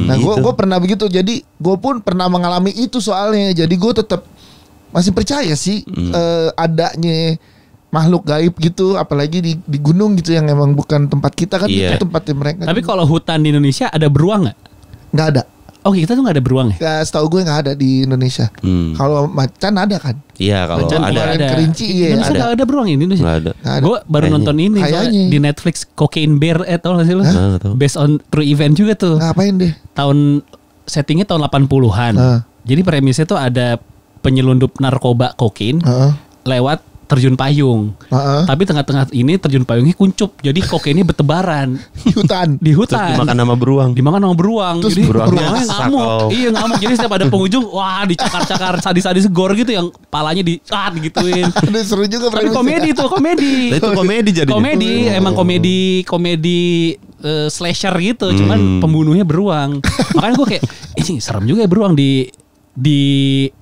Nah gue pernah begitu, jadi gue pun pernah mengalami itu soalnya, jadi gue tetap masih percaya sih adanya makhluk gaib gitu, apalagi di gunung gitu yang emang bukan tempat kita kan, Iya. itu tempatnya mereka. Tapi kalau hutan di Indonesia ada beruang nggak? Nggak ada. Oh kita tuh nggak ada beruang ya? Ya, setahu gue nggak ada di Indonesia. Kalau macan ada kan? Iya kalau Macan ada. Kemarin kerinci, iya, Indonesia ada. nggak ada beruang di Indonesia. Nggak ada. Nggak ada. Gue baru Kayaknya. nonton ini soalnya Kayaknya. di Netflix, Cocaine Bear, tau gak sih lo? Nggak tahu. Based on true event juga tuh. Ngapain deh? Settingnya tahun 80-an. Jadi premisnya tuh ada penyelundup narkoba kokain lewat terjun payung. Tapi tengah-tengah ini terjun payungnya kuncup. Jadi kokainnya bertebaran Di hutan. di Terus hutan. dimakan sama beruang. Dimakan sama beruang. Terus Jadi beruangnya beruangnya ngamuk. sakau. Iya ngamuk. Jadi setiap ada pengunjung, wah dicakar-cakar sadis-sadis gor gitu yang palanya digituin. Aduh, seru juga. Tapi premisnya. komedi tuh, komedi. Nah, itu komedi jadinya. Komedi, emang komedi slasher gitu, cuman pembunuhnya beruang. Makanya gue kayak, ini serem juga ya beruang di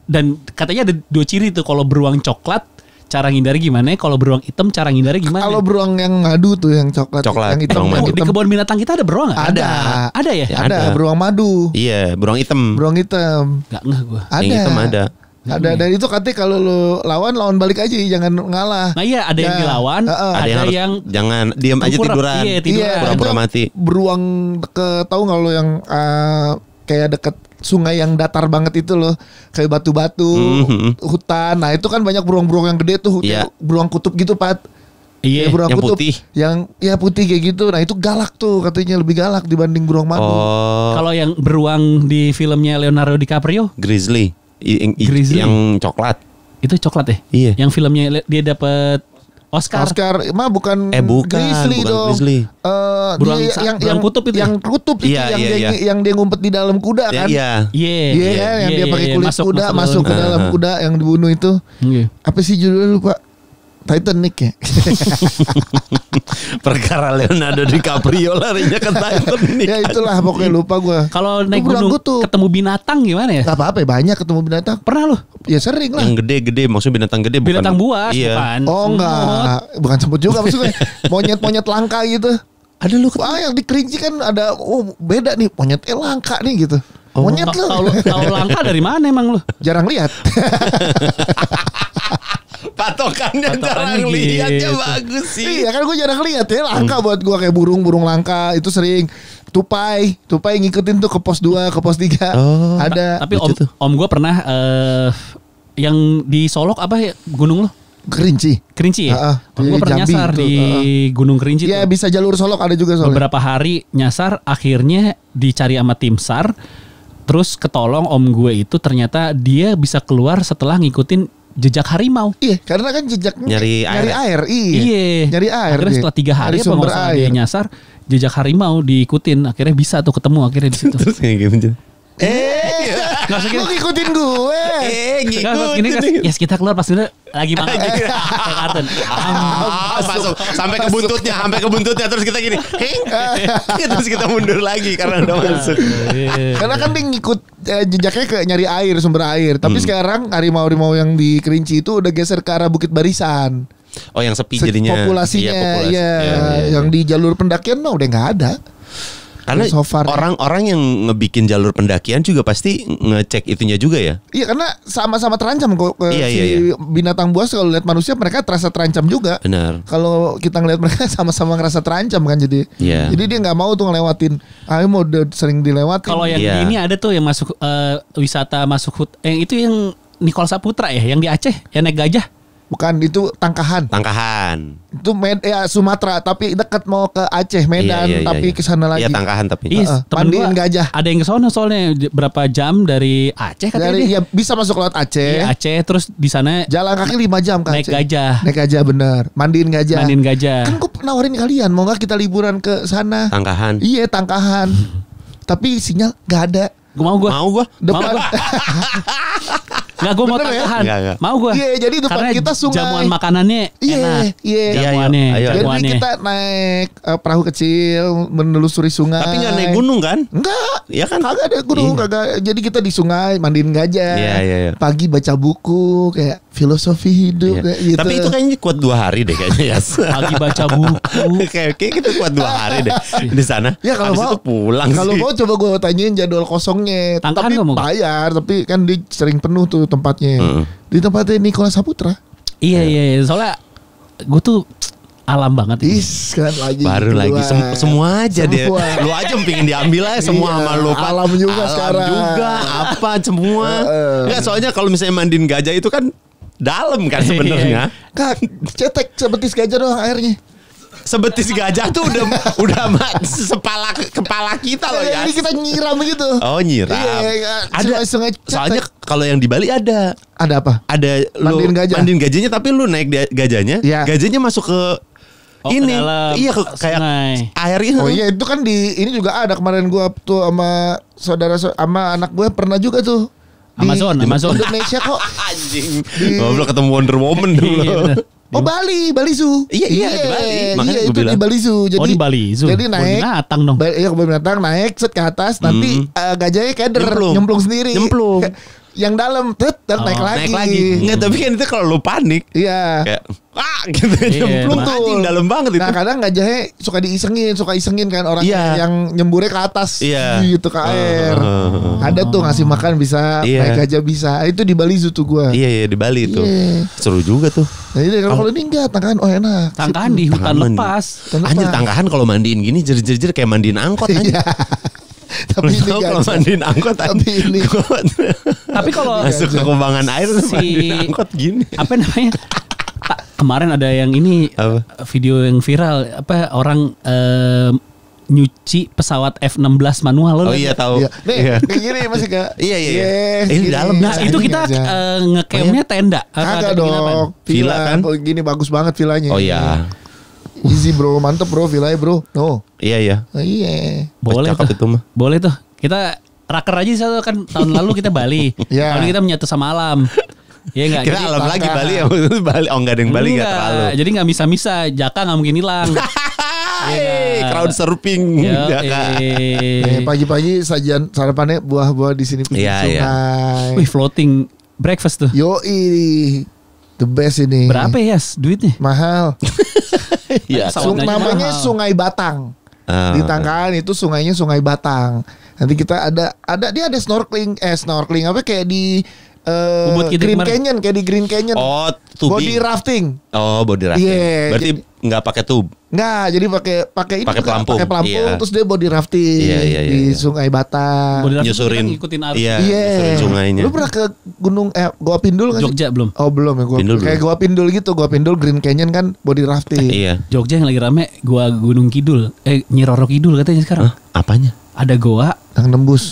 dan katanya ada 2 ciri tuh, kalau beruang coklat cara ngindari gimana, kalau beruang hitam cara ngindari gimana. Kalau beruang yang ngadu tuh yang coklat, yang hitam, beruang yang madu. Di hitam. kebun binatang kita ada beruang nggak? Ada. Ada ya? Ya, Ada ada. beruang madu, Iya, beruang hitam. beruang hitam. Nggak gue. Ada. Yang hitam ada. Ada, dan itu katanya kalau lu lawan balik aja, jangan ngalah. Nah iya, ada yang Ya. dilawan, Ada yang harus jangan diam aja Pura-pura, tiduran. iya, tiduran. Pura-pura itu mati. Beruang tahu nggak lo yang kayak deket sungai yang datar banget itu loh, kayak batu-batu, hutan. Nah itu kan banyak beruang-beruang yang gede tuh, Iya. kayak beruang kutub gitu, Pat. Iya, Kayak beruang yang kutub, putih. yang ya putih kayak gitu. Nah itu galak tuh, katanya lebih galak dibanding beruang madu. Oh, Kalau yang beruang di filmnya Leonardo DiCaprio grizzly. Grizzly. Yang coklat. itu coklat ya? Iya. Yang filmnya dia dapat Oscar. Mah bukan Bukan, grizzly bukan dong. grizzly. Beruang kutub itu ya? Yang kutub itu Iya, yang iya, dia, iya. yang dia ngumpet di dalam kuda kan. Iya. Iya. Iya kan, yang dia pakai kulit kuda masuk ke dalam kuda yang dibunuh itu. Iya. Apa sih judulnya lupa? Titanic ya. Perkara Leonardo DiCaprio larinya ke Titanic. Ya itulah pokoknya lupa gue. Kalau naik beruang gunung kutub. ketemu binatang gimana ya? Gak apa-apa ya, banyak ketemu binatang. Pernah lu? Ya sering lah. Yang gede-gede, maksudnya binatang gede bukan. Binatang buas Iya. bukan? Oh Semut. enggak, bukan semut juga maksudnya. Monyet-monyet langka gitu. Ada lu ketemu. Yang di Kerinci kan ada, oh beda nih, monyet langka nih gitu. Monyet lu. Tahu langka dari mana emang lu? Jarang lihat. Patokannya jarang gitu. lihatnya bagus sih. Iya kan gue jarang lihat ya, langka buat gue kayak burung langka itu sering. Tupai ngikutin tuh ke pos 2, ke pos 3. Oh. Ada. Tapi om gue pernah yang di Solok apa ya gunung lo? Kerinci. Kerinci ya? Om gue di pernah Jambi nyasar tuh, di Gunung Kerinci Ya tuh. bisa jalur Solok ada juga soalnya. Beberapa hari nyasar, akhirnya dicari sama tim SAR. Terus ketolong om gue itu ternyata dia bisa keluar setelah ngikutin jejak harimau. Iya, karena kan jejaknya Nyari air. Iya. Nyari air. Akhirnya dia. setelah 3 hari Nyari apa nggak salah dia nyasar, jejak harimau diikutin. Akhirnya bisa tuh ketemu akhirnya di situ. Terus kayak gitu. Nggak usah Lu ngikutin gue. Nggak, pas gini kan, yes kita keluar pas udah lagi makan kartun. Masuk sampai ke buntutnya terus kita gini. Terus kita mundur lagi karena udah masuk. Karena kan dia ngikut jejaknya ke nyari air, sumber air. Tapi sekarang harimau-harimau yang di Kerinci itu udah geser ke arah Bukit Barisan. Oh, yang sepi jadinya. Populasinya, Iya, iya. Yang di jalur pendakian mah udah nggak ada. Karena So far, orang-orang yang ngebikin jalur pendakian juga pasti ngecek itunya juga ya. Iya karena sama-sama terancam kok. Iya. Binatang buas kalau lihat manusia mereka terasa terancam juga. Benar. Kalau kita ngelihat mereka sama-sama ngerasa terancam kan jadi. Iya. Jadi dia nggak mau tuh ngelewatin. Mau udah sering dilewatin. Kalau yang Iya. di ini ada tuh yang masuk wisata masuk itu yang Nicole Saputra ya, yang di Aceh, yang naik gajah. Bukan, itu Tangkahan. Itu Sumatera tapi dekat mau ke Aceh, Medan, tapi ke sana lagi. Iya, Tangkahan tapi. Iya, temen mandiin gua gajah. Ada yang ke sono soalnya berapa jam dari Aceh katanya Dari dia. ya bisa masuk lewat Aceh. Iya, Aceh terus di sana Jalan kaki 5 jam ke naik Aceh. gajah. Naik gajah bener. Mandiin gajah. Mandiin gajah. Kan gue nawarin kalian mau nggak kita liburan ke sana? Tangkahan. Iya, Tangkahan. Tapi sinyal nggak ada. Mau gue. Mau gua. Depan. Nggak, gue mau Bener ya? Tangkahan. Nggak. Mau gue. Iya, jadi depan Karena kita sungai. jamuan makanannya enak. Iya. Jamuannya. Ayo. Jadi jamuannya. kita naik perahu kecil menelusuri sungai. Tapi nggak naik gunung kan? Enggak. Iya kan? Kagak ada gunung, Iya. kagak. Jadi kita di sungai mandiin gajah. Iya. Pagi baca buku kayak filosofi hidup Iya. kayak gitu. Tapi itu kayaknya kuat 2 hari deh kayaknya ya. Pagi baca buku. kayak kita kuat 2 hari deh di sana. Ya kalau Habis mau itu pulang Kalau sih. mau coba gue tanyain jadwal kosongnya. Tangkahan Tapi nggak mau? bayar, tapi kan dia sering penuh tuh tempatnya. Di tempatnya Nicole Saputra. Iya. Soalnya gue tuh alam banget. Is kan lagi. Baru keluar. lagi semua aja dia. Semua. Lu aja pengen diambil aja semua Iya, sama lu. Pak. alam juga Alam sekarang. juga apa semua. Enggak, soalnya kalau misalnya mandiin gajah itu kan dalam kan sebenarnya. Kak, cetek sebetis gajah doang airnya. Sebetis gajah tuh udah kepala kita loh ya. Ini kita nyiram gitu. Oh, nyiram. Iya, Ada. sungai Soalnya kalau yang di Bali ada apa? lu Mandiin gajah. mandiin gajahnya tapi lu naik gajahnya, Iya. gajahnya masuk ke Oh, ini. ke dalam Iya kayak sungai. airnya. Oh iya itu kan ini juga ada kemarin gua tuh sama sama anak gue pernah juga tuh. Di Amazon. Indonesia kok. Anjing. Goblok ketemu Wonder Woman dulu. Iya, bener. Oh Bali Zoo. Iya, di Bali. Makanya Iya gua itu bilang. di Bali Zoo. Jadi, Oh, di Bali Zoo. Jadi Kebun naik. binatang dong. Iya kebun binatang naik set ke atas. Nanti gajahnya keder nyemplung sendiri. Nyemplung. Yang dalam dan naik lagi. Naik lagi. Enggak, tapi kan itu kalau lu panik Iya. kayak gitu nyemplung tuh. Anjing dalam banget itu. Nah kadang gajahnya suka isengin kan orang Iya. yang nyemburnya ke atas Iya. gitu ke air. Ada tuh ngasih makan bisa, Iya. naik gajah bisa. Itu di Bali Zoo tuh gua. Iya di Bali itu. Iya. Seru juga tuh. Nah, ini kalau ini enggak Tangkahan enak. Tangkahan di hutan Tangkahan. lepas. Anjir Tangkahan kalau mandiin gini jejer-jejer kayak mandiin angkot anjing. Iya. Tapi ini Tahu kalau gajah. mandiin angkot Tapi ini Tapi kalau masuk ke kubangan air Si- mandiin angkot gini. apa namanya? kemarin ada yang ini Apa? video yang viral apa orang nyuci pesawat F-16 manual lo. Oh iya tahu. Iya. Nih, Iya. kayak gini masih Kak. Iya. Yes, Ini gini. dalam. Nah itu kita ngecampnya tenda. Kagak Atau penginapan? dong. Villa kan? Oh, gini bagus banget villanya. Oh iya. Easy bro, mantep bro villanya bro. No. Iya. Oh, iya. Boleh Cakep tuh. itu mah. Boleh tuh. Kita raker aja satu kan tahun lalu kita Bali. Iya. Tahun ini kita menyatu sama alam. Iya enggak? Kita alam lagi Bali ya. Bali. Oh enggak ada yang Bali enggak terlalu. Jadi enggak misa-misa, Jaka enggak mungkin hilang. Hey, crowd surfing. Ya, Kak. Pagi-pagi sajian sarapannya buah-buah di sini pinggir Iya, iya. sungai. Wih, floating breakfast tuh. Yoi, the best ini. Berapa ya, Yas, duitnya? Mahal. Iya. Pesawatnya aja Namanya mahal. Sungai Batang. Ah. Di Tangkahan itu sungainya Sungai Batang. Nanti kita ada dia ada snorkeling apa kayak di Ubud gitu Green kemarin. Canyon, kayak di Green Canyon. Oh, Body tubing. rafting. Oh, body rafting. Iya, Berarti nggak pakai tub. Enggak, jadi pakai ini Pakai juga, pelampung. pakai pelampung Iya. terus dia body rafting Iya, di iya. Sungai Batang. Body rafting Nyusurin. kita ngikutin arus. Iya, Iya. nyusurin sungainya. Lu pernah ke gunung Goa Pindul nggak sih? Jogja belum? Oh belum ya, Pindul kayak belum. Goa Pindul gitu, Goa Pindul Green Canyon kan body rafting. Iya. Jogja yang lagi rame gua Gunung Kidul. Nyi Roro Kidul katanya sekarang. Hah? Apanya? Ada goa, Yang nembus.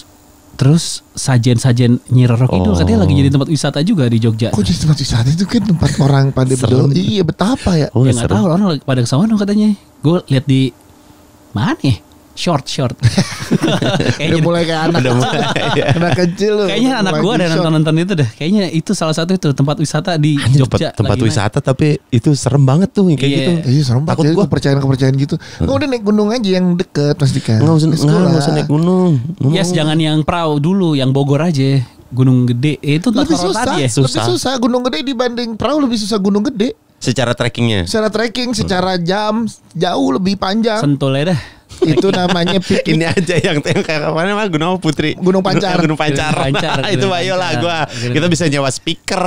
terus sajen-sajen Nyi Roro Kidul Oh. katanya lagi jadi tempat wisata juga di Jogja. Kok jadi tempat wisata itu kan tempat orang pada Serem. berdoa. Iya betapa ya. Oh, Ya nggak seru. tahu orang lagi pada kesana katanya. Gue lihat di mana ya? Short. Udah Kayaknya mulai kayak anak Udah mulai, iya. anak kecil lu. kayaknya anak Lagi gue ada short. nonton itu deh. Kayaknya itu salah satu itu tempat wisata di Anjir, Jogja. tempat lagi wisata tapi itu serem banget tuh kayak Iya. gitu. Iya serem Takut banget gua. kepercayaan gitu. Nggak udah naik gunung aja yang deket Mas Dika. Nggak usah, Di sekolah. nggak usah naik gunung. naik. Yes, jangan yang perahu dulu, yang Bogor aja. Gunung Gede. Itu Lebih Taruh susah, tadi ya. lebih susah. Gunung Gede dibanding perahu lebih susah Gunung Gede. Secara trekkingnya. Secara trekking, secara jam jauh lebih panjang. Sentul ya dah. Itu namanya piknik. Ini aja yang kayak kemana mah Gunung Putri. Gunung Pancar. Gunung Pancar. Gunung Pancar, Itu Gunung ayo lah Pancar. gua. Kita bisa nyewa speaker.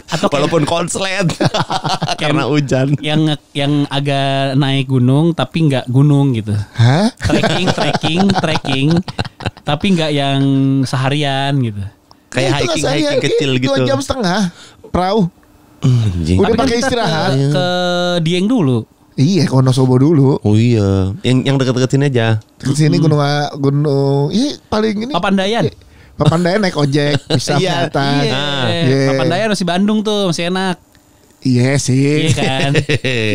Atau kayak Walaupun konslet. Karena hujan. yang agak naik gunung tapi nggak gunung gitu. Hah? Trekking, tapi nggak yang seharian gitu. Kayak Itulah hiking saya, kecil gitu. 2 jam setengah perahu. Anjing. Udah Tapi kan pakai kita istirahat. ke Dieng dulu. Iya, ke Wonosobo dulu. Oh iya. Yang dekat-dekat sini aja. Ke sini gunung iya paling ini. Papandayan. Papandayan naik ojek bisa Iya, kelihatan. Iya. Papandayan masih Bandung tuh, masih enak. Iya sih. Iya kan?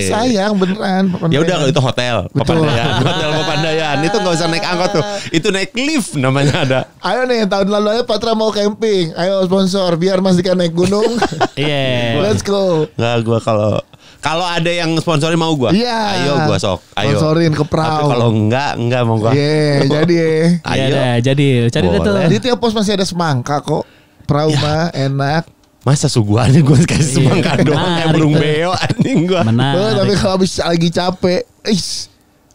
Sayang beneran Papandayan. Ya udah kalau itu hotel Betul. Papandayan. Hotel Papandayan. Itu nggak usah naik angkot tuh. Itu naik lift namanya ada. Ayo nih tahun lalu aja Patra mau camping. Ayo sponsor biar Mas Dika naik gunung. Iya. Let's go. Nggak, gua kalau ada yang sponsorin mau gua. Iya. Ayo gua sok. Ayo. Sponsorin ke Tapi perahu. kalau enggak mau gua. Iya, jadi. Iya Ayo. dah, jadi cari deh tuh. Boleh. Di tiap pos masih ada semangka kok. Perahu mah enak. Masa suguhannya gue kasih semangka doang kayak Menarik burung tuh. beo anjing gue. Oh, tapi Menarik. kalau habis lagi capek,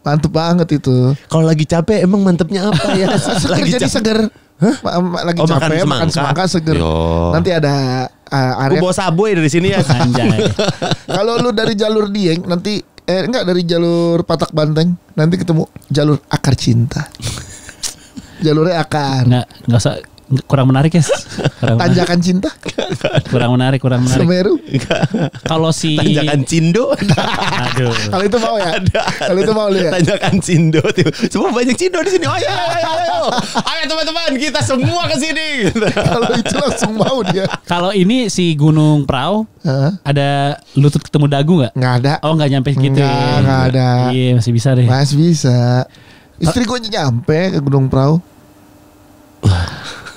mantep banget itu. Kalau lagi capek emang mantepnya apa ya? Seger jadi seger. Lagi Oh, makan capek makan semangka. semangka seger. Yo. Nanti ada Gue area. bawa saboy dari sini ya. Anjay. Kalau lu dari jalur Dieng nanti enggak dari jalur Patak Banteng nanti ketemu jalur Akar Cinta. Jalurnya akar. Nggak usah, kurang menarik ya. Tanjakan cinta. Kurang menarik. Semeru. Kalau si Tanjakan Cindo. Aduh. Kalau itu mau ya. Ada. Kalau itu mau lu ya. Tanjakan Cindo. Semua banyak Cindo di sini. Ayo. Ayo teman-teman kita semua ke sini. Kalau itu langsung mau dia. Kalau ini si Gunung Prau Hah? ada lutut ketemu dagu nggak? Nggak ada. Oh nggak nyampe gitu. Nggak ada. Iya masih bisa deh. Mas bisa. Istri gue nyampe ke Gunung Prau.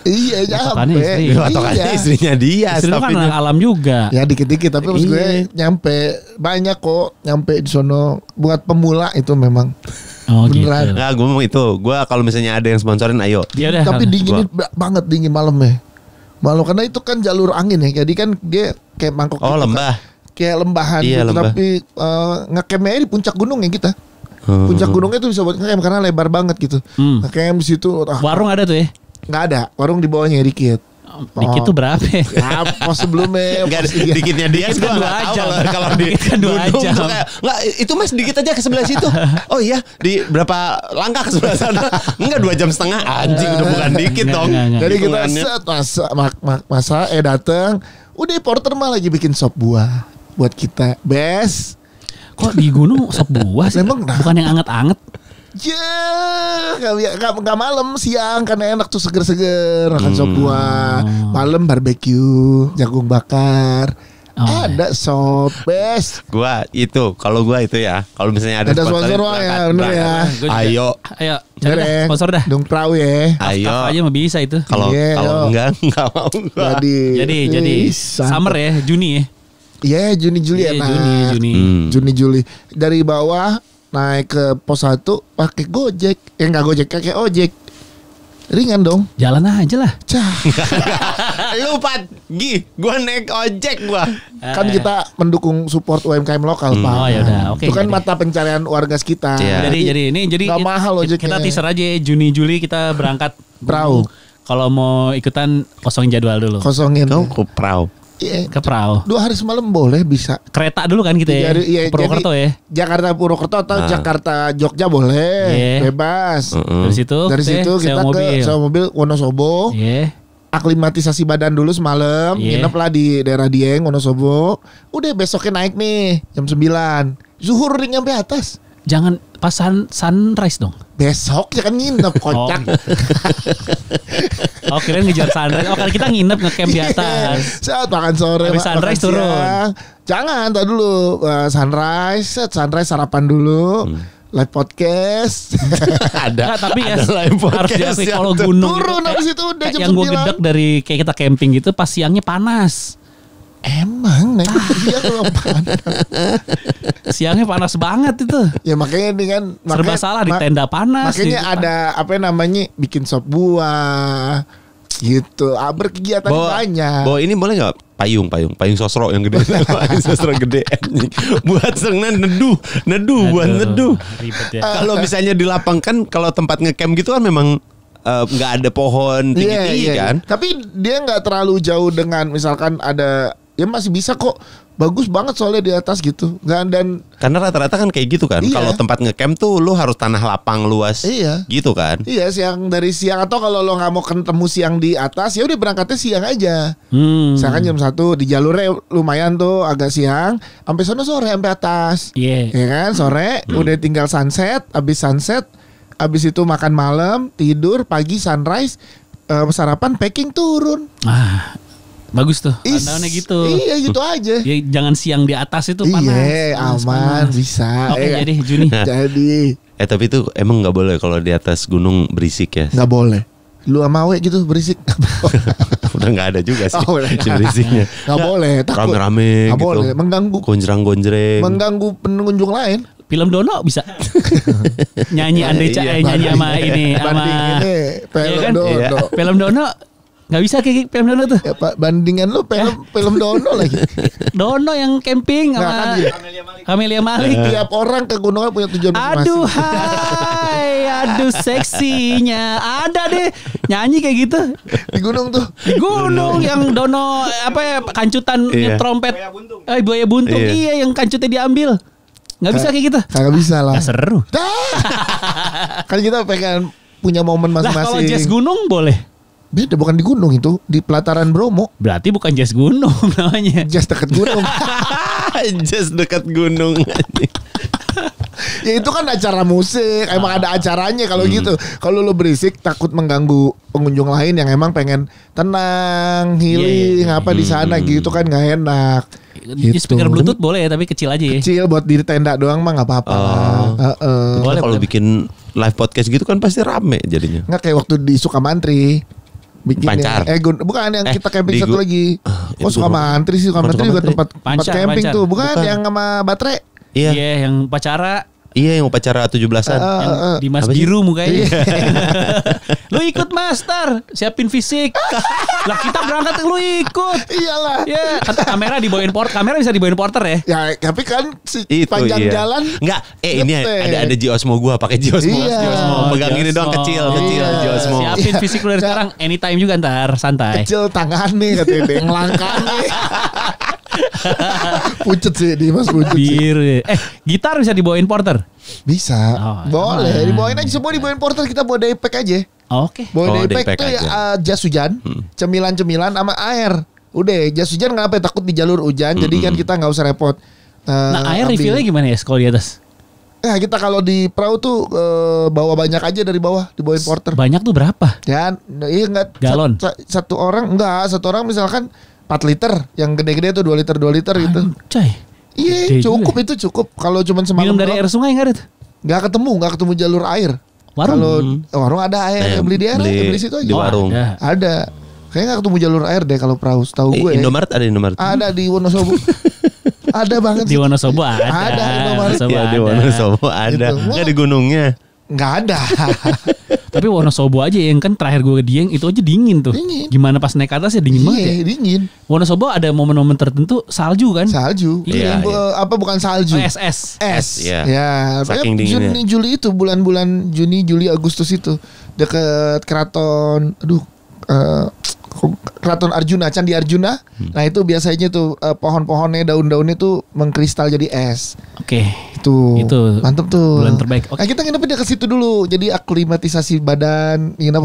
Iya Patokannya nyampe. istri. Patokannya istrinya dia. Istri lu kan staffnya. anak alam juga. Ya dikit-dikit tapi maksud gue Iya. nyampe banyak kok nyampe di sono buat pemula itu memang. Oh gitu. Beneran. Nggak, gue mau itu. Gue kalau misalnya ada yang sponsorin, ayo. Ya udah. Tapi dinginnya banget dingin malamnya. Malam karena itu kan jalur angin ya. Jadi kan dia kayak mangkok Oh gitu kan. lembah. Kayak lembahan Iya, gitu lembah. tapi ngecampnya di puncak gunung ya kita. Hmm. Puncak gunungnya tuh bisa buat ngecamp karena lebar banget gitu. Hmm. Ngecamp di situ Warung ada tuh ya. nggak ada. Warung di bawahnya dikit. Dikit tuh berapa? Pos sebelumnya. Enggak, dikitnya dia Dikit kan gua 2 nggak tahu jam. kalau di Dikit kan 2 gunung jam. tuh kayak, enggak, itu Mas dikit aja ke sebelah situ. Oh iya, di berapa langkah ke sebelah sana? Enggak 2,5 jam. Anjing udah bukan dikit dong. Enggak. Jadi kita Hitungannya. masa datang, udah porter mah lagi bikin sop buah buat kita. Best. Kok di gunung sop buah sih? Emang kenapa? Bukan yang anget-anget. Gak malam, siang karena enak tuh seger-seger makan sop buah. Malam barbeque, jagung bakar. Ada sop best. Kalau gua itu ya. Kalau misalnya ada Ada sponsor mah ya, bener ya. Ayo. Ayo, cari dah, sponsor dah. Dong perahu ya. Ayo. Aja mah bisa itu. Kalau Iya, kalau yo. enggak mau gua. Jadi summer ya, Juni ya. Iya, Juni Juli Iya, enak. Juni. Juni Juli. Dari bawah naik ke pos 1 pakai Gojek. Enggak Gojek, pakai ojek. Ringan dong. Jalan aja lah. Cah. Lu gua naik ojek gua. Kan kita mendukung support UMKM lokal, Pak. Oh ya udah, oke. Itu kan jadi. mata pencarian warga sekitar. Iya. Jadi nggak mahal ojeknya. kita teaser aja ya, Juni Juli kita berangkat Perahu. Kalau mau ikutan kosongin jadwal dulu. Kosongin. Kau ke perahu. Iya. Ke perahu. 2 hari semalam boleh bisa. Kereta dulu kan kita ya. Iya, Ke Purwokerto jadi ya. Jakarta Purwokerto atau Jakarta Jogja boleh. Iya. Bebas. Dari situ Kita sewa mobil. ke sewa mobil Wonosobo. Iya. Aklimatisasi badan dulu semalam. Iya. Nginep lah di daerah Dieng, Wonosobo. Udah besoknya naik nih jam 9. Zuhur ring sampai atas. Jangan pas sunrise dong. Besok ya kan nginep kocak. Oh kirain ngejar sunrise. Oh kan kita nginep ngecamp di atas. Saat makan sore, Habis sunrise makan turun. siang. Jangan, tar dulu sunrise sarapan dulu. Live podcast. Nggak, tapi ya ada live harus podcast diakui yang kalau gunung turun itu, habis itu udah jam yang gue 9. gedek dari kayak kita camping gitu pas siangnya panas. Emang naik dia kalau panas. Siangnya panas banget itu. Ya makanya ini kan Serba salah di tenda panas. Makanya di- ada apa namanya bikin sop buah gitu. Berkegiatan banyak. Bawa ini boleh nggak? Payung sosro yang gede. Payung sosro gede. Buat seneng neduh buat Aduh, neduh. ribet ya. Kalau misalnya di lapang kan kalau tempat ngecamp gitu kan memang nggak ada pohon tinggi-tinggi Iya. kan. Tapi dia nggak terlalu jauh dengan misalkan ada ya masih bisa kok. Bagus banget soalnya di atas gitu. Nggak dan Karena rata-rata kan kayak gitu kan. Iya. Kalau tempat ngecamp tuh lu harus tanah lapang luas. Iya. Gitu kan. iya dari siang atau kalau lo nggak mau ketemu siang di atas ya udah berangkatnya siang aja. Misalkan jam 1 di jalurnya lumayan tuh agak siang, sampai sono sore sampai atas. Iya. Ya kan sore udah tinggal sunset, habis itu makan malam, tidur, pagi sunrise, sarapan, packing turun. Ah, bagus tuh. Pandangannya gitu. Iya gitu aja. Ya, jangan siang di atas itu panas. Iya Panas, aman panas. bisa. Oke, Ya, jadi Juni. jadi Tapi itu emang nggak boleh kalau di atas gunung berisik ya. nggak boleh. Lu sama Awe gitu berisik. Udah nggak ada juga sih. Oh, udah nggak si berisiknya. Nggak boleh, takut. Rame-rame Nggak gitu. boleh, mengganggu. Gonjreng-gonjreng. Mengganggu pengunjung lain. Film Dono bisa. Nyanyi Andre Iya, nyanyi sama ini sama Banding ini film Iya kan? Dono. Iya. Film Dono nggak bisa kayak film Dono tuh. Ya, Pak, bandingan lu film Dono lagi. Dono yang camping Nggak, sama kan gini. Camelia Malik. Tiap orang ke gunungan punya tujuan masing-masing. Aduh hai, aduh seksinya. Ada deh nyanyi kayak gitu. Di gunung tuh. Di gunung yang Dono apa ya kancutan Iya. yang trompet. Buaya buntung. Iya. Iya yang kancutnya diambil. Nggak bisa kayak gitu. Kagak bisa lah. Nggak seru. Kan kita pengen punya momen Lah kalau masing-masing. jazz gunung boleh. Beda bukan di gunung itu, di pelataran Bromo. Berarti bukan jazz gunung namanya. Jazz deket gunung. Just dekat gunung. Ya itu kan acara musik, emang ada acaranya kalau gitu. Kalau lu berisik takut mengganggu pengunjung lain yang emang pengen tenang, healing, Iya. apa di sana gitu kan nggak enak. Gitu. Speaker Bluetooth boleh ya, tapi kecil aja ya. Kecil buat di tenda doang mah nggak apa-apa. Heeh. Boleh, Kalau boleh. bikin live podcast gitu kan pasti rame jadinya. Nggak kayak waktu di Sukamantri. Pancar. Bukan yang kita camping di satu lagi. itu Sukamantri sih, Sukamantri juga Sukamantri. tempat Pancar, camping Pancar. tuh, bukan Bukan. yang sama baterai. Iya. Iya, yang pacara Iya, yang upacara 17-an. Yang Dimas Apa sih? biru mukanya. Lu ikut Master, siapin fisik. Lah kita berangkat lu ikut. Iyalah. Ya, kamera dibawain kamera bisa dibawain porter ya. Ya tapi kan Itu panjang iya. jalan. Enggak, ini ngetek. ada Giosmo gua pakai Giosmo. Iya. Giosmo. Pegang ini Giosmo. doang kecil Iya. Giosmo. Siapin fisik lu dari sekarang, anytime juga ntar, santai. Kecil tangan nih katanya dia ngelangkang nih. Pucet sih Dimas pucet sih. Bir. Gitar bisa dibawain porter. Bisa. Oh, Boleh aman. dibawain aja semua dibawain porter, kita bawa daypack aja. Oke. Bawa daypack daypack tuh ya, aja. jas hujan, cemilan-cemilan sama air. Udah, jas hujan kenapa takut di jalur hujan, jadi kan kita nggak usah repot. Nah, air ambil. refillnya gimana ya kalau di atas? Nah, kita kalau di perahu tuh bawa banyak aja dari bawah, dibawain porter. Banyak tuh berapa? Ya, iya enggak Galon? satu orang misalkan 4 liter, yang gede-gede tuh 2 liter gitu. Cai. Iya, Gede cukup juga ya. itu cukup. Kalau cuman semalam Minum dari air sungai enggak ada tuh? nggak ketemu jalur air. Warung? Kalau warung ada air, beli di air, beli situ aja. di warung. ada. Kayaknya nggak ketemu jalur air deh kalau perahu, setahu gue. Indomaret ada Indomaret. Ada di Wonosobo. Ada banget Di sih. Wonosobo ada. Ada, Indomaret. Wonosobo Iya, di ada. Wonosobo ada. Gitu. Enggak di gunungnya. Nggak ada. Tapi Wonosobo aja yang kan terakhir gue ke Dieng itu aja dingin tuh. Dingin. Gimana pas naik ke atas ya dingin banget ya. Iya, dingin. Wonosobo ada momen-momen tertentu salju kan? Salju. Iya, Apa bukan salju? Oh, SS. Es. Iya. Ya, Saking pokoknya dinginnya. Juni Juli itu bulan-bulan Juni Juli Agustus itu deket keraton keraton Arjuna, Candi Arjuna. Nah, itu biasanya tuh pohon-pohonnya, daun-daunnya tuh mengkristal jadi es. Oke. Itu mantep tuh. bulan terbaik. Oke. Nah, kita nginep ke situ dulu. Jadi aklimatisasi badan, nginep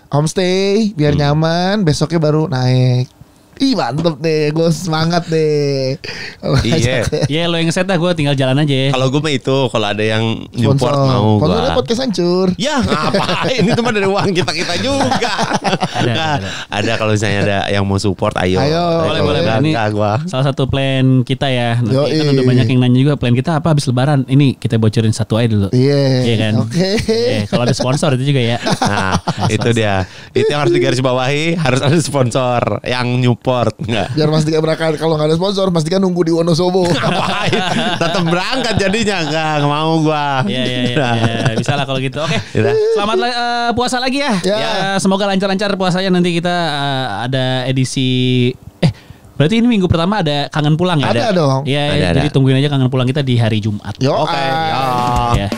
homestay biar nyaman, besoknya baru naik. Ih, mantep deh, gue semangat deh. Iya. Iya lo yang ngeset dah, gue tinggal jalan aja ya. Kalau gue mah itu, kalau ada yang Newport Sponsor. mau Sponsornya gue. podcast hancur. Ya ngapain, itu mah dari uang kita juga. Ada. Ada kalau misalnya ada yang mau support, ayo. Ayo. Boleh. Ini Gua. salah satu plan kita ya. Nanti Yoi. kan udah banyak yang nanya juga plan kita apa habis lebaran. Ini kita bocorin satu aja dulu. Iya. Iya kan? Oke. Kalau ada sponsor itu juga ya. Nah, itu dia. Itu yang harus digarisbawahi, harus ada sponsor yang Newport. Enggak. Biar Mas Dika berangkat. Kalau nggak ada sponsor, Mas Dika nunggu di Wonosobo. Ngapain? Tetap berangkat jadinya. Enggak mau gua. Iya. Bisa lah kalau gitu. Oke. Yaudah. Selamat puasa lagi ya. Ya. Ya, semoga lancar-lancar puasanya, nanti kita ada edisi berarti ini minggu pertama ada kangen pulang ya? Ada dong. Iya, Ada. jadi tungguin aja kangen pulang kita di hari Jumat. Yo. Oke. Ya. Ya.